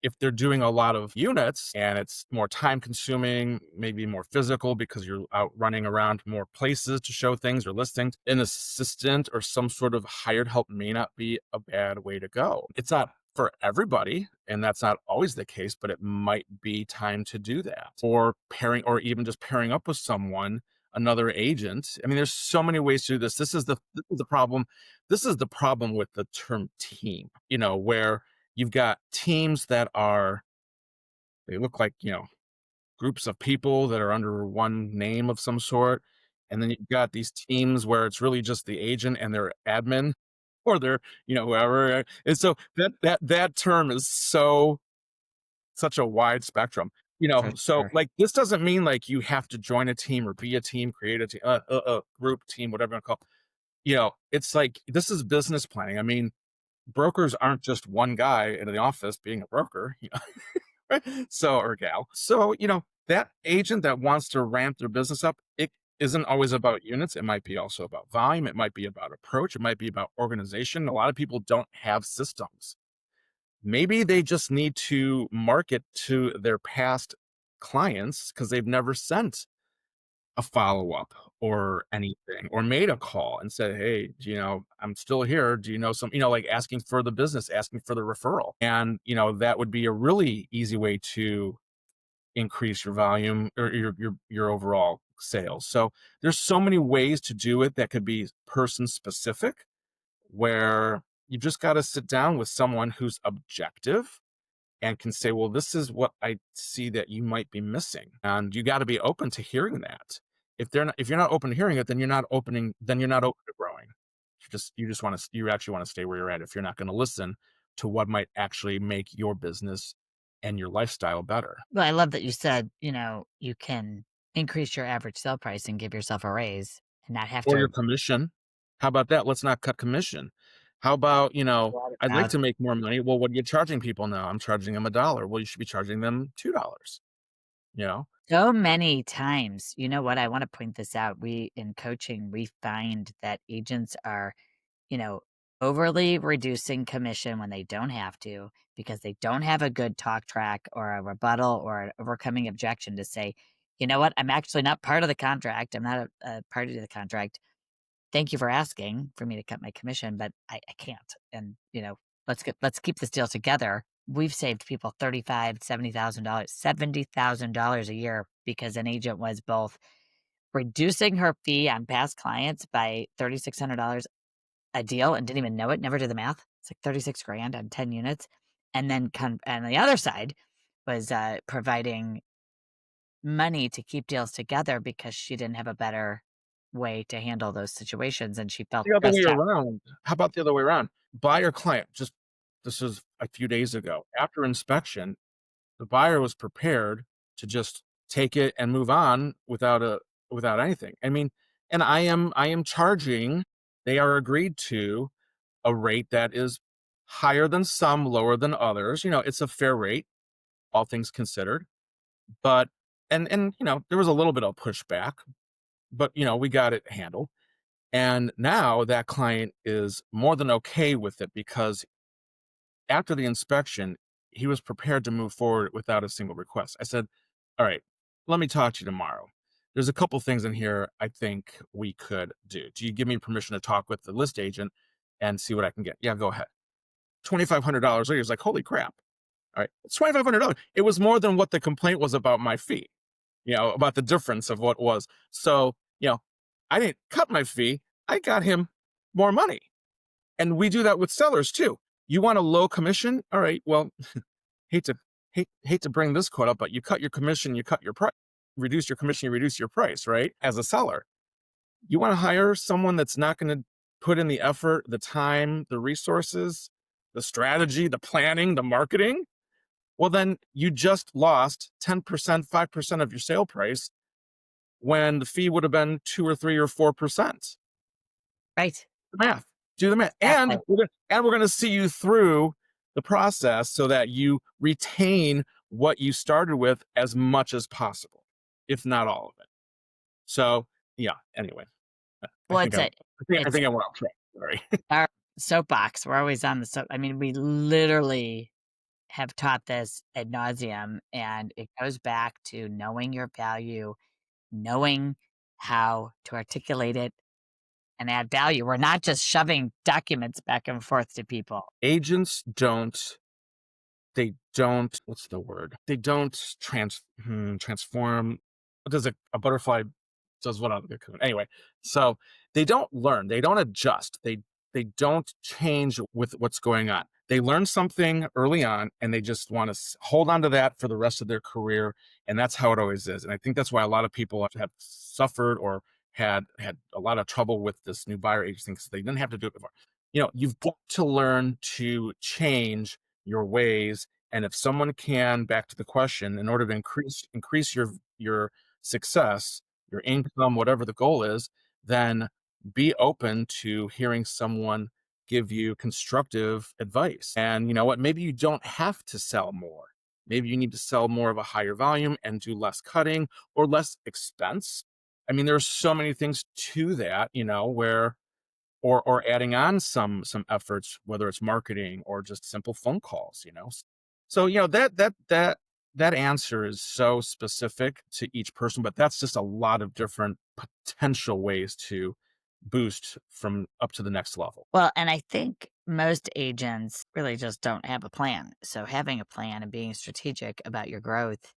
If they're doing a lot of units and it's more time consuming, maybe more physical because you're out running around more places to show things or listings, an assistant or some sort of hired help may not be a bad way to go. It's not for everybody, and that's not always the case, but it might be time to do that. Or pairing, or even just pairing up with someone, another agent. I mean, there's so many ways to do this. This is the problem. This is the problem with the term team, where you've got teams that they look like, groups of people that are under one name of some sort. And then you've got these teams where it's really just the agent and their admin or their, whoever. And so that term is such a wide spectrum. For So sure. like this doesn't mean like you have to join a team or be a team, create a team, group, team, whatever you want to call it. It's like this is business planning. I mean, brokers aren't just one guy in the office being a broker, right? So, or gal. So, that agent that wants to ramp their business up, it isn't always about units. It might be also about volume. It might be about approach. It might be about organization. A lot of people don't have systems. Maybe they just need to market to their past clients because they've never sent a follow-up or anything, or made a call and said, hey, I'm still here, do you know some, like asking for the business, asking for the referral. And that would be a really easy way to increase your volume or your overall sales. So there's so many ways to do it that could be person specific, where you just got to sit down with someone who's objective and can say, well, this is what I see that you might be missing. And you got to be open to hearing that. If you're not open to hearing it, then you're not open to growing. You actually want to stay where you're at if you're not going to listen to what might actually make your business and your lifestyle better. Well, I love that you said, you can increase your average sale price and give yourself a raise and not have Or to your commission. How about that? Let's not cut commission. How about, worry I'd like about to make more money. Well, what are you charging people now? I'm charging them $1. Well, you should be charging them $2, you know? so many times. You know what? I want to point this out. In coaching, we find that agents are, you know, overly reducing commission when they don't have to because they don't have a good talk track or a rebuttal or an overcoming objection to say, you know what? I'm actually not part of the contract. I'm not a party to the contract. Thank you for asking for me to cut my commission, but I can't. And, let's keep this deal together. We've saved people $70,000, $70,000 a year because an agent was both reducing her fee on past clients by $3,600 a deal and didn't even know it, never did the math. It's like 36 grand on 10 units. And then and the other side was providing money to keep deals together because she didn't have a better way to handle those situations and she felt The other way stressed out. around. How about the other way around? Buyer client, this was a few days ago. After inspection, the buyer was prepared to just take it and move on without anything. I mean, and I am charging, they are agreed to a rate that is higher than some, lower than others. It's a fair rate, all things considered. But and there was a little bit of pushback, but we got it handled. And now that client is more than okay with it because after the inspection, he was prepared to move forward without a single request. I said, all right, let me talk to you tomorrow. There's a couple things in here I think we could do. Do you give me permission to talk with the list agent and see what I can get? Yeah, go ahead. $2,500 later, he's like, holy crap. All right, it's $2,500. It was more than what the complaint was about my fee, about the difference of what was. So, I didn't cut my fee. I got him more money. And we do that with sellers too. You want a low commission? All right, well, hate to bring this quote up, but you cut your commission, you cut your price. Reduce your commission, you reduce your price, right? As a seller, you want to hire someone that's not going to put in the effort, the time, the resources, the strategy, the planning, the marketing. Well, then you just lost 10%, 5% of your sale price when the fee would have been 2 or 3 or 4%. Right. The math. Do the math. Exactly. And we're gonna see you through the process so that you retain what you started with as much as possible, if not all of it. So, yeah, anyway, I Well, think I it's think I went off track. Sorry. our soapbox. We're always on the soap. I mean, we literally have taught this ad nauseum, and it goes back to knowing your value, knowing how to articulate it and add value. We're not just shoving documents back and forth to people. Agents don't they don't what's the word? They don't transform. What does a butterfly does what on the cocoon? Anyway, so they don't learn, they don't adjust, they don't change with what's going on. They learn something early on and they just want to hold on to that for the rest of their career. And that's how it always is. And I think that's why a lot of people have suffered or had a lot of trouble with this new buyer agency because they didn't have to do it before. You've got to learn to change your ways. And if someone can, back to the question, in order to increase your success, your income, whatever the goal is, then be open to hearing someone give you constructive advice. And you know what? Maybe you don't have to sell more. Maybe you need to sell more of a higher volume and do less cutting or less expense. I mean, there's so many things to that, where or adding on some efforts, whether it's marketing or just simple phone calls. So that answer is so specific to each person, but that's just a lot of different potential ways to boost from up to the next level. Well, and I think most agents really just don't have a plan. So having a plan and being strategic about your growth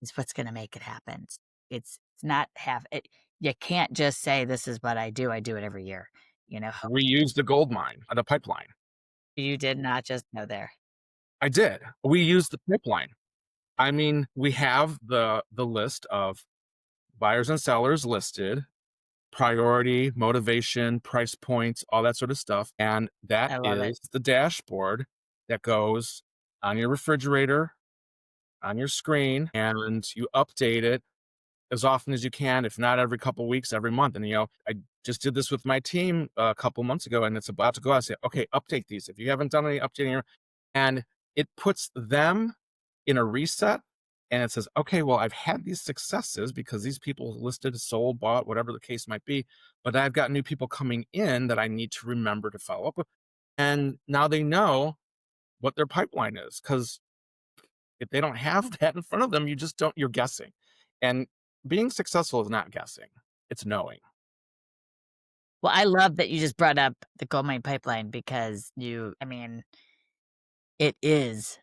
is what's going to make it happen. It's not have it. You can't just say, this is what I do. I do it every year. We use the gold mine, the pipeline. You did not just go there. I did. We use the pipeline. I mean, we have the list of buyers and sellers listed, priority, motivation, price points, all that sort of stuff. And that I love it. is the dashboard that goes on your refrigerator, on your screen, and you update it as often as you can, if not every couple of weeks, every month. And, I just did this with my team a couple months ago, and it's about to go out. I say, okay, update these. If you haven't done any updating, and it puts them in a reset. And it says, okay, well, I've had these successes because these people listed, sold, bought, whatever the case might be. But I've got new people coming in that I need to remember to follow up with. And now they know what their pipeline is. Because if they don't have that in front of them, you're guessing. And being successful is not guessing, it's knowing. Well, I love that you just brought up the Goldmine Pipeline because it is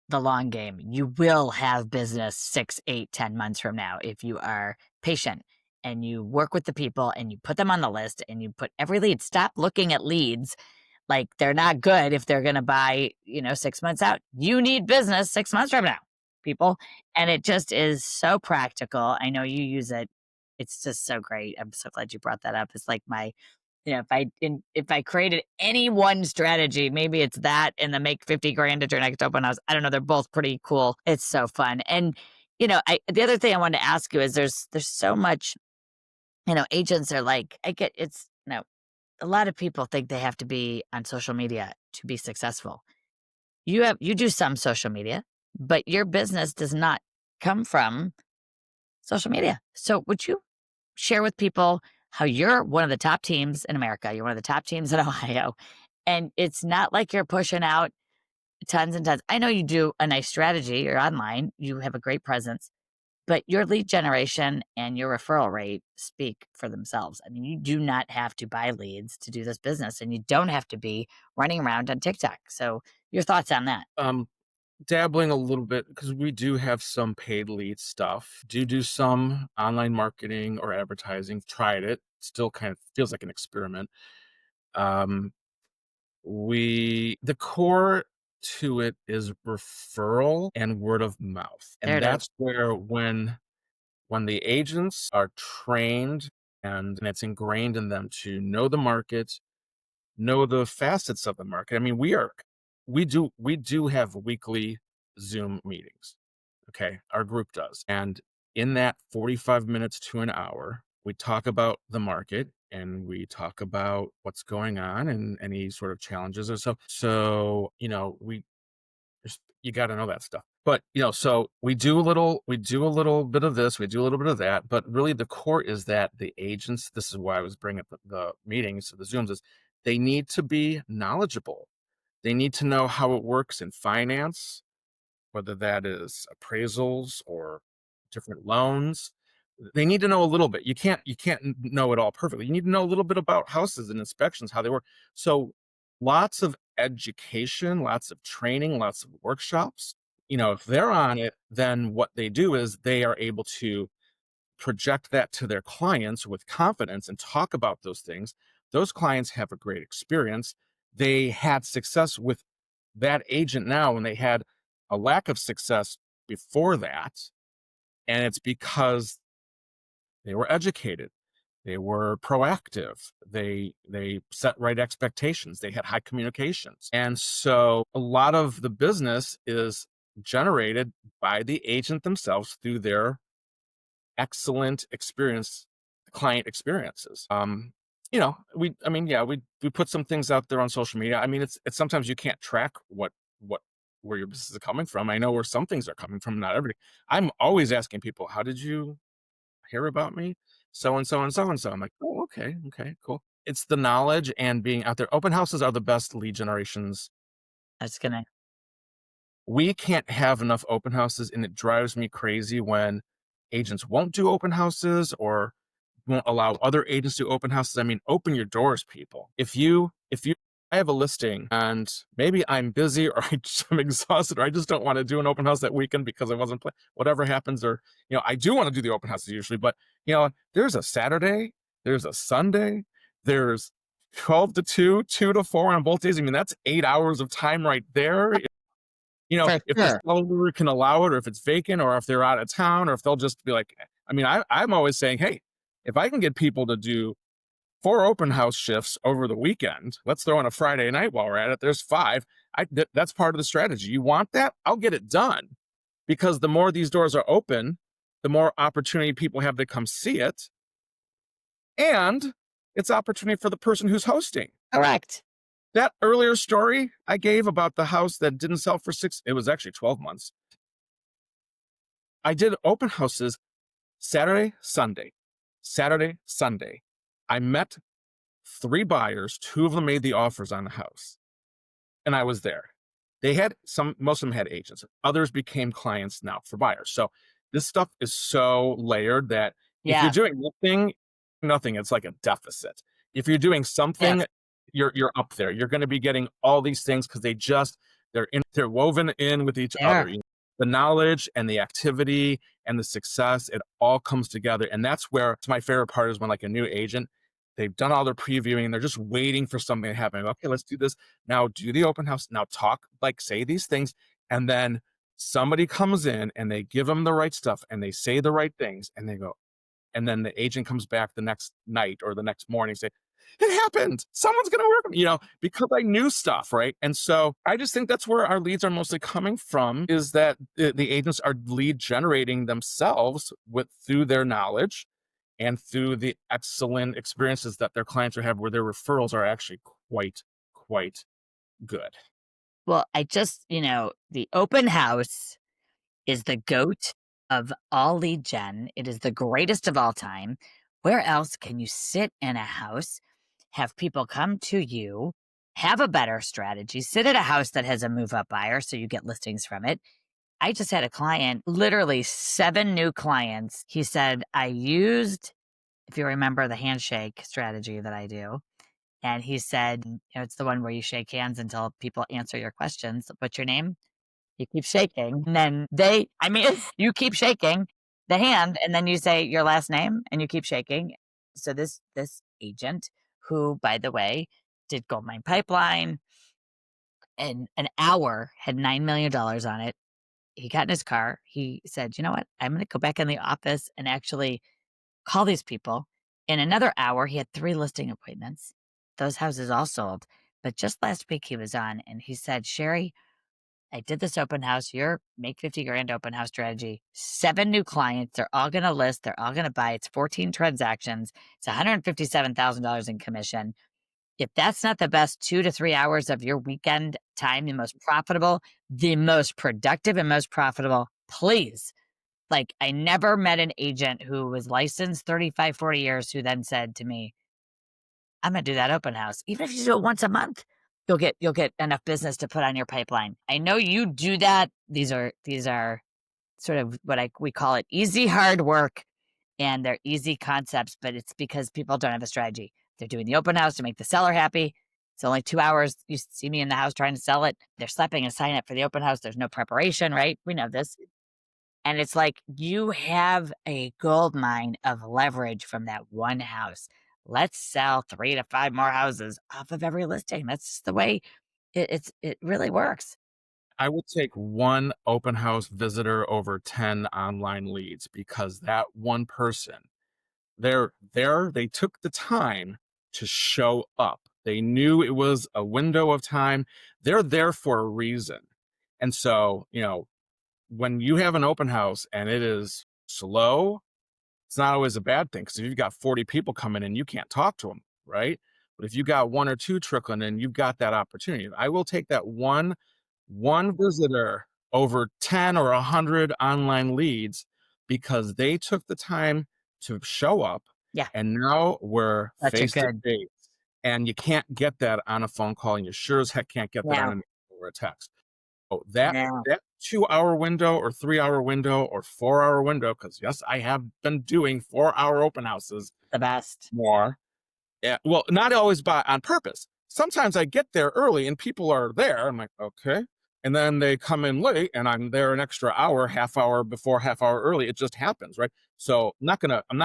the long game. You will have business 6, 8, 10 months from now if you are patient and you work with the people and you put them on the list and you put every lead. Stop looking at leads like they're not good if they're going to buy, 6 months out. You need business 6 months from now, people. And it just is so practical. I know you use it. It's just so great. I'm so glad you brought that up. It's like if I created any one strategy, maybe it's that and the make 50 grand at your next open house. I don't know. They're both pretty cool. It's so fun. And, the other thing I wanted to ask you is there's so much, agents are like, a lot of people think they have to be on social media to be successful. You do some social media, but your business does not come from social media. So would you share with people how you're one of the top teams in America? You're one of the top teams in Ohio. And it's not like you're pushing out tons and tons. I know you do a nice strategy. You're online. You have a great presence. But your lead generation and your referral rate speak for themselves. I mean, you do not have to buy leads to do this business, and you don't have to be running around on TikTok. So your thoughts on that? Dabbling a little bit because we do have some paid lead stuff. Do some online marketing or advertising. Tried it. Still kind of feels like an experiment. The core to it is referral and word of mouth. There And it is. that's where when the agents are trained and it's ingrained in them to know the market, know the facets of the market. I mean, we do have weekly Zoom meetings. Okay. Our group does. And in that 45 minutes to an hour, we talk about the market and we talk about what's going on and any sort of challenges or so. So, we just, you got to know that stuff. But, so we do a little bit of this, we do a little bit of that, but really the core is that the agents, this is why I was bringing up the meetings, the Zooms, is they need to be knowledgeable. They need to know how it works in finance, whether that is appraisals or different loans. They need to know a little bit. You can't know it all perfectly. You need to know a little bit about houses and inspections, how they work. So lots of education, lots of training, lots of workshops. If they're on it, then what they do is they are able to project that to their clients with confidence and talk about those things. Those clients have a great experience. They had success with that agent now when they had a lack of success before that. And it's because they were educated. They were proactive. They set right expectations. They had high communications. And so a lot of the business is generated by the agent themselves through their excellent client experiences. We put some things out there on social media. I mean, it's sometimes you can't track where your business is coming from. I know where some things are coming from, not everything. I'm always asking people, how did you hear about me? So and so and so and so. I'm like, oh, okay, cool. It's the knowledge and being out there. Open houses are the best lead generations. That's gonna We can't have enough open houses, and it drives me crazy when agents won't do open houses or won't allow other agents to do open houses. I mean, open your doors, people. If you I have a listing and maybe I'm busy or I'm exhausted or I just don't want to do an open house that weekend because I wasn't whatever happens, or I do want to do the open houses usually, but there's a Saturday, there's a Sunday, there's 12 to 2, 2 to 4 on both days. I mean, that's 8 hours of time right there. for If the sure. seller can allow it, or if it's vacant, or if they're out of town, or if they'll just be like, I mean, I'm always saying, hey, if I can get people to do 4 open house shifts over the weekend, let's throw in a Friday night while we're at it. There's 5. That's part of the strategy. You want that? I'll get it done, because the more these doors are open, the more opportunity people have to come see it. And it's opportunity for the person who's hosting. Correct. That earlier story I gave about the house that didn't sell for it was actually 12 months. I did open houses Saturday, Sunday, Saturday, Sunday. I met 3 buyers. 2 of them made the offers on the house, and I was there. Most of them had agents. Others became clients now for buyers. So this stuff is so layered that if you're Yeah. doing nothing, it's like a deficit. If you're doing something, Yes. you're up there. You're going to be getting all these things because they're woven in with each other. There. The knowledge and the activity and the success, it all comes together. And that's where it's my favorite part, is when like a new agent, they've done all their previewing and they're just waiting for something to happen. Okay, let's do this. Now do the open house. Now talk, like say these things. And then somebody comes in and they give them the right stuff and they say the right things and they go, and then the agent comes back the next night or the next morning and say, it happened. Someone's going to work, because I knew stuff, right? And so I just think that's where our leads are mostly coming from, is that the agents are lead generating themselves through their knowledge and through the excellent experiences that their clients are having, where their referrals are actually quite, quite good. Well, the open house is the GOAT of all lead gen. It is the greatest of all time. Where else can you sit in a house, have people come to you, have a better strategy, sit at a house that has a move up buyer so you get listings from it? I just had a client, literally 7 new clients. He said, I used, if you remember the handshake strategy that I do, and he said, it's the one where you shake hands until people answer your questions. What's your name? You keep shaking. And then you keep shaking the hand, and then you say your last name and you keep shaking. So this agent, who, by the way, did Goldmine Pipeline, and an hour had $9 million on it. He got in his car. He said, you know what? I'm going to go back in the office and actually call these people. In another hour, he had 3 listing appointments. Those houses all sold. But just last week he was on and he said, Sherri, I did this open house, your make 50 grand open house strategy, 7 new clients. They're all going to list. They're all going to buy. It's 14 transactions. It's $157,000 in commission. If that's not the best 2 to 3 hours of your weekend time, the most profitable, the most productive and most profitable, please. Like, I never met an agent who was licensed 35, 40 years who then said to me, I'm gonna do that open house. Even if you do it once a month, you'll get enough business to put on your pipeline. I know you do that. These are sort of we call it easy hard work, and they're easy concepts, but it's because people don't have a strategy. They're doing the open house to make the seller happy. It's only 2 hours. You see me in the house trying to sell it. They're slapping a sign up for the open house. There's no preparation, right? We know this. And it's like you have a gold mine of leverage from that one house. Let's sell 3 to 5 more houses off of every listing. That's just the way it really works. I would take one open house visitor over 10 online leads because that one person, they took the time to show up. They knew it was a window of time. They're there for a reason. And so, when you have an open house and it is slow, it's not always a bad thing, because if you've got 40 people coming in, you can't talk to them, right? But if you got one or two trickling in, you've got that opportunity. I will take that one visitor over 10 or 100 online leads because they took the time to show up, Yeah, and now we're such a face to good face. And you can't get that on a phone call, and you sure as heck can't get that on now. an email or a text. Oh, that Now, that 2-hour window or 3-hour window or 4-hour window, because yes, I have been doing 4-hour open houses the best. more. Yeah, well, not always on purpose. Sometimes I get there early and people are there. I'm like, okay. And then they come in late and I'm there an extra hour, half hour before, half hour early. It just happens, right? So I'm not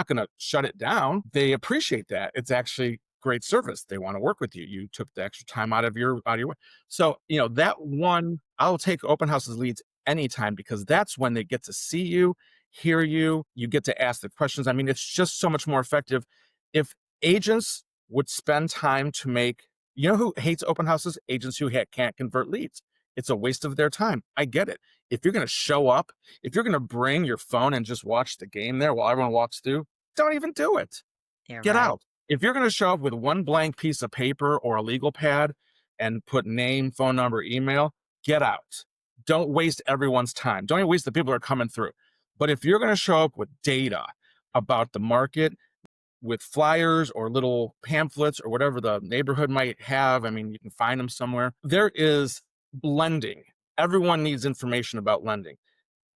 gonna shut it down. They appreciate that. It's actually great service. They want to work with you. You took the extra time out of your way. So, that one, I'll take open houses leads anytime, because that's when they get to see you, hear you, you get to ask the questions. I mean, it's just so much more effective. If agents would spend time to make, who hates open houses? Agents who can't convert leads. It's a waste of their time. I get it. If you're going to show up, if you're going to bring your phone and just watch the game there while everyone walks through, don't even do it. You're Get right. out. If you're going to show up with one blank piece of paper or a legal pad and put name, phone number, email, get out. Don't waste everyone's time. Don't even waste the people that are coming through. But if you're going to show up with data about the market, with flyers or little pamphlets or whatever the neighborhood might have, I mean, you can find them somewhere. There is lending. Everyone needs information about lending.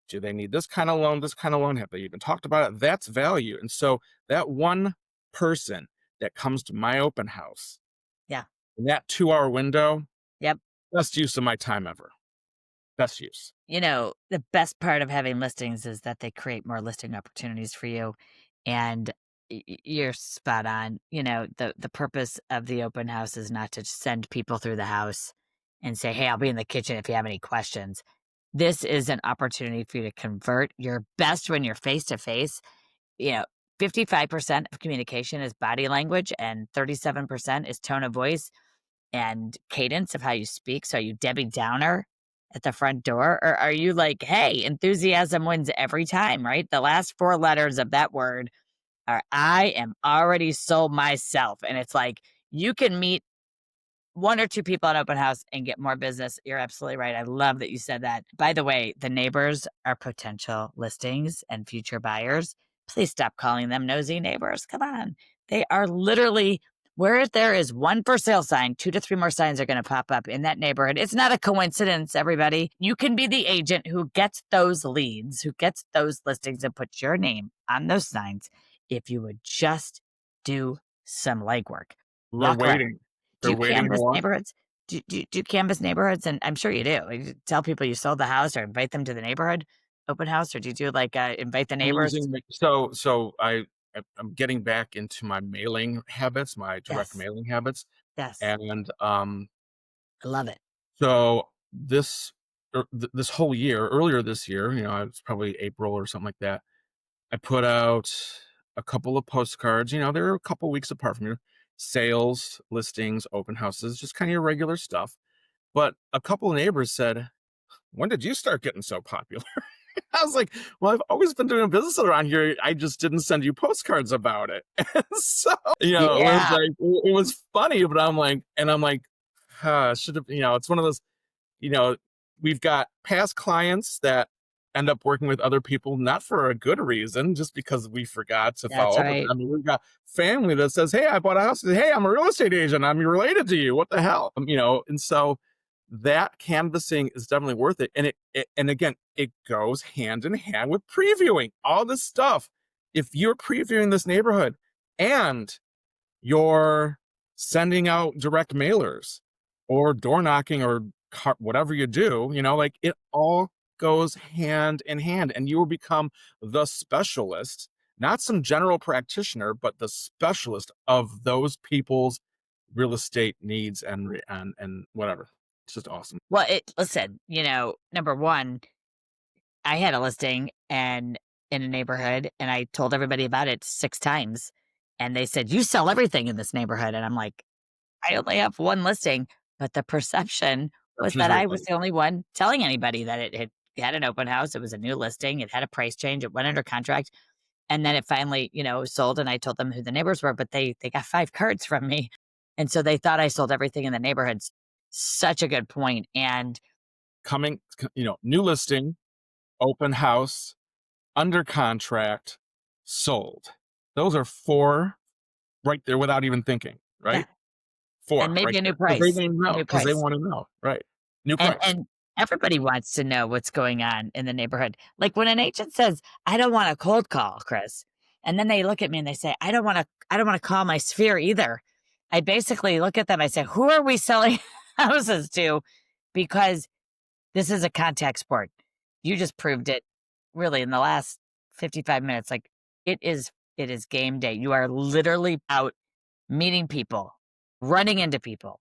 Do they need this kind of loan, this kind of loan? Have they even talked about it? That's value. And so that one person that comes to my open house Yeah. in that 2-hour window, Yep. best use of my time ever. Best use. The best part of having listings is that they create more listing opportunities for you. And you're spot on. The purpose of the open house is not to send people through the house and say, hey, I'll be in the kitchen if you have any questions. This is an opportunity for you to convert your best when you're face to face. You know, 55% of communication is body language and 37% is tone of voice and cadence of how you speak. So are you Debbie Downer at the front door? Or are you like, hey, enthusiasm wins every time, right? The last 4 letters of that word are I am already sold myself. And it's like you can meet 1 or 2 people at open house and get more business. You're absolutely right. I love that you said that. By the way, the neighbors are potential listings and future buyers. Please stop calling them nosy neighbors. Come on. They are literally where there is 1 for sale sign, 2 to 3 more signs are going to pop up in that neighborhood. It's not a coincidence, everybody. You can be the agent who gets those leads, who gets those listings and puts your name on those signs if you would just do some legwork. They're Walk around. waiting. Do They're you waiting canvas more. neighborhoods? Do you canvas neighborhoods? And I'm sure you do. You tell people you sold the house or invite them to the neighborhood open house, or do you do like invite the I'm neighbors? using I'm getting back into my mailing habits, my direct Yes. mailing habits. Yes. And I love it. so this whole year, earlier this year, it's probably April or something like that, I put out a couple of postcards. They're a couple weeks apart from your sales, listings, open houses, just kind of your regular stuff. But a couple of neighbors said, when did you start getting so popular? I was like, well, I've always been doing business around here. I just didn't send you postcards about it. And so, it was Yeah, like, it was funny, but I'm like, should have, it's one of those, you know, we've got past clients that end up working with other people, not for a good reason, just because we forgot to that's follow up with right. them. We've got family that says, hey, I bought a house. Hey, I'm a real estate agent. I'm related to you. What the hell? And so that canvassing is definitely worth it. And again, it goes hand in hand with previewing all this stuff. If you're previewing this neighborhood and you're sending out direct mailers or door knocking or whatever you do, like it all goes hand in hand, and you will become the specialist, not some general practitioner, but the specialist of those people's real estate needs and whatever. It's just awesome. Well, listen, number one, I had a listing and in a neighborhood, and I told everybody about it 6 times, and they said, "You sell everything in this neighborhood." And I'm like, "I only have 1 listing," but the perception was Perception is that I was everything. the only one telling anybody that it had an open house, it was a new listing, it had a price change, it went under contract, and then it finally, sold, and I told them who the neighbors were, but they got 5 cards from me, and so they thought I sold everything in the neighborhoods. Such a good point, and New listing, open house, under contract, sold. Those are 4 right there without even thinking, yeah, right? and 4 right maybe a there new because they price, wanna a know, new because they price. wanna know, right. New And price. and everybody wants to know what's going on in the neighborhood. Like, when an agent says, "I don't want a cold call, Chris," and then they look at me and they say, "I don't wanna call my sphere either." I basically look at them, I say, "Who are we selling houses to?" Because this is a contact sport. You just proved it really in the last 55 minutes. Like, it is game day. You are literally out meeting people, running into people.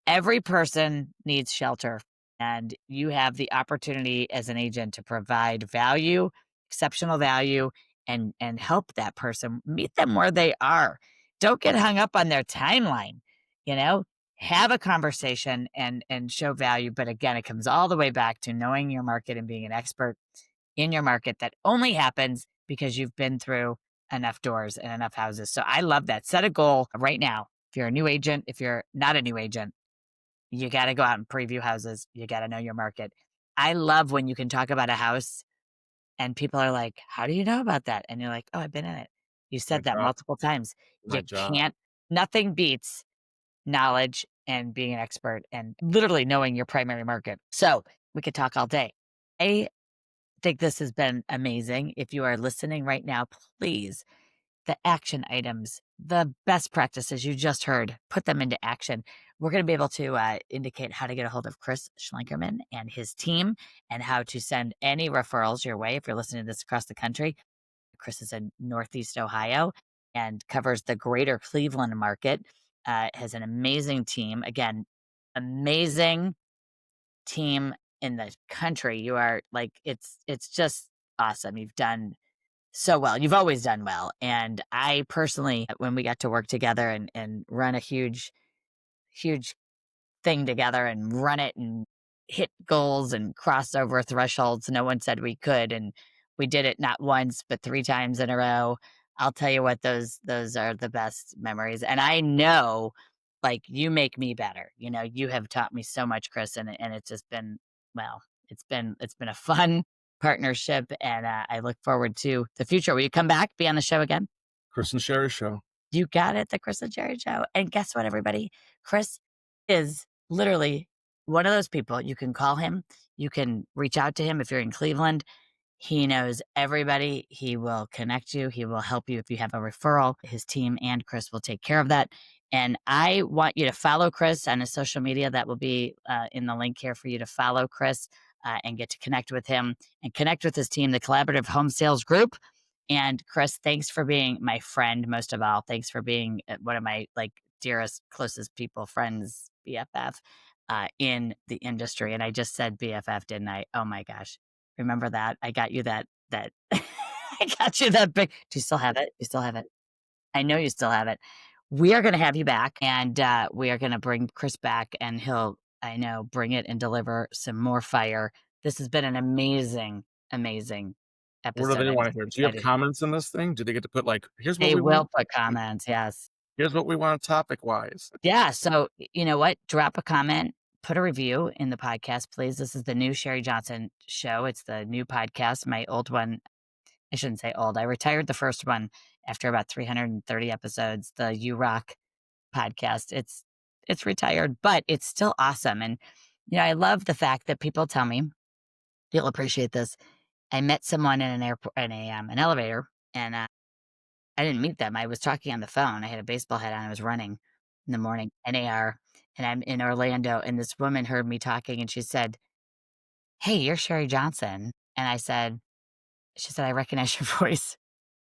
Every person needs shelter, and you have the opportunity as an agent to provide value, exceptional value, and help that person meet them where they are. Don't get hung up on their timeline, you know? Have a conversation and show value, but again, it comes all the way back to knowing your market and being an expert in your market. That only happens because you've been through enough doors and enough houses. So I love that. Set a goal right now. If you're a new agent, if you're not a new agent, you gotta go out and preview houses. You gotta know your market. I love when you can talk about a house and people are like, "How do you know about that?" And you're like, "Oh, I've been in it." You My said that job. multiple times. My You job. can't Nothing beats knowledge and being an expert and literally knowing your primary market. So, we could talk all day. I think this has been amazing. If you are listening right now, please, the action items, the best practices you just heard, put them into action. We're going to be able to indicate how to get a hold of Chris Schlenkerman and his team and how to send any referrals your way if you're listening to this across the country. Chris is in Northeast Ohio and covers the greater Cleveland market, has an amazing team. Again, amazing team in the country. You are like, it's just awesome. You've done so well. You've always done well. And I personally, when we got to work together and run a huge thing together and run it and hit goals and cross over thresholds no one said we could, and we did it not once but 3 times in a row. I'll tell you what, those are the best memories, and I know, like, you make me better. You have taught me so much, Chris, and it's just been, well, it's been a fun partnership, and I look forward to the future. Will you come back, be on the show again? Chris and Sherri Show. You got it, the Chris and Jerry Show. And guess what, everybody? Chris is literally one of those people. You can call him, you can reach out to him if you're in Cleveland. He knows everybody. He will connect you. He will help you if you have a referral. His team and Chris will take care of that. And I want you to follow Chris on his social media. That will be in the link here for you to follow Chris and get to connect with him and connect with his team, the Collaborative Home Sales Group. And Chris, thanks for being my friend. Most of all, thanks for being one of my dearest, closest people, friends, BFF in the industry. And I just said BFF, didn't I? Oh my gosh. Remember that? I got you that I got you that big. Do you still have it? You still have it? I know you still have it. We are gonna have you back, and we are gonna bring Chris back, and he'll, I know, bring it and deliver some more fire This has been an amazing, amazing What do episode. they I'm wanna so hear? Do you have excited. comments in this thing? Do they get to put, like, "Here's what They we want will put comments. Yes. here's what we want topic-wise." Yeah. So, you know what? Drop a comment, put a review in the podcast, please. This is the new Sherri Johnson Show. It's the new podcast. My old one, I shouldn't say old. I retired the first one after about 330 episodes. The You Rock podcast. It's retired, but it's still awesome. And I love the fact that people tell me you'll appreciate this. I met someone in an airport in an elevator, and I didn't meet them. I was talking on the phone. I had a baseball hat on. I was running in the morning, NAR, and I'm in Orlando. And this woman heard me talking, and she said, "Hey, you're Sherri Johnson." And she said, "I recognize your voice."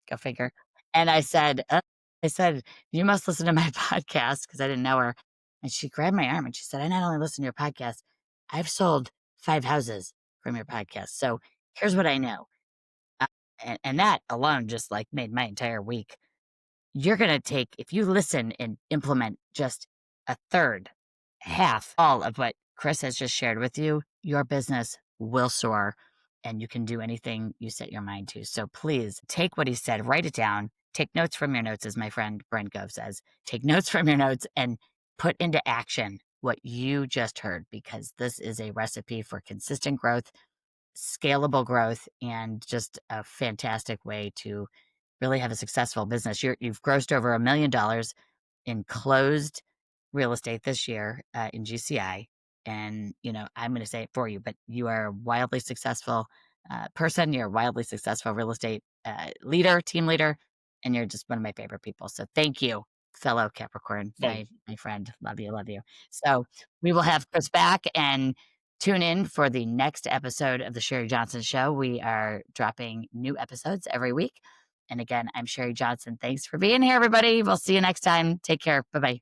Go figure. And I said, "You must listen to my podcast," because I didn't know her. And she grabbed my arm and she said, "I not only listen to your podcast, I've sold 5 houses from your podcast. So here's what I know." Uh, and that alone just like made my entire week. You're going to take, if you listen and implement just a third, half, all of what Chris has just shared with you, your business will soar and you can do anything you set your mind to. So please take what he said, write it down, take notes from your notes, as my friend Brent Gove says. Take notes from your notes and put into action what you just heard, because this is a recipe for consistent growth, scalable growth, and just a fantastic way to really have a successful business. You've grossed over $1 million in closed real estate this year in GCI. And, I'm going to say it for you, but you are a wildly successful person. You're a wildly successful real estate leader, team leader, and you're just one of my favorite people. So thank you, fellow Capricorn, Thank my friend. Love you, love you. So we will have Chris back, and tune in for the next episode of the Sherri Johnson Show. We are dropping new episodes every week. And again, I'm Sherri Johnson. Thanks for being here, everybody. We'll see you next time. Take care. Bye-bye.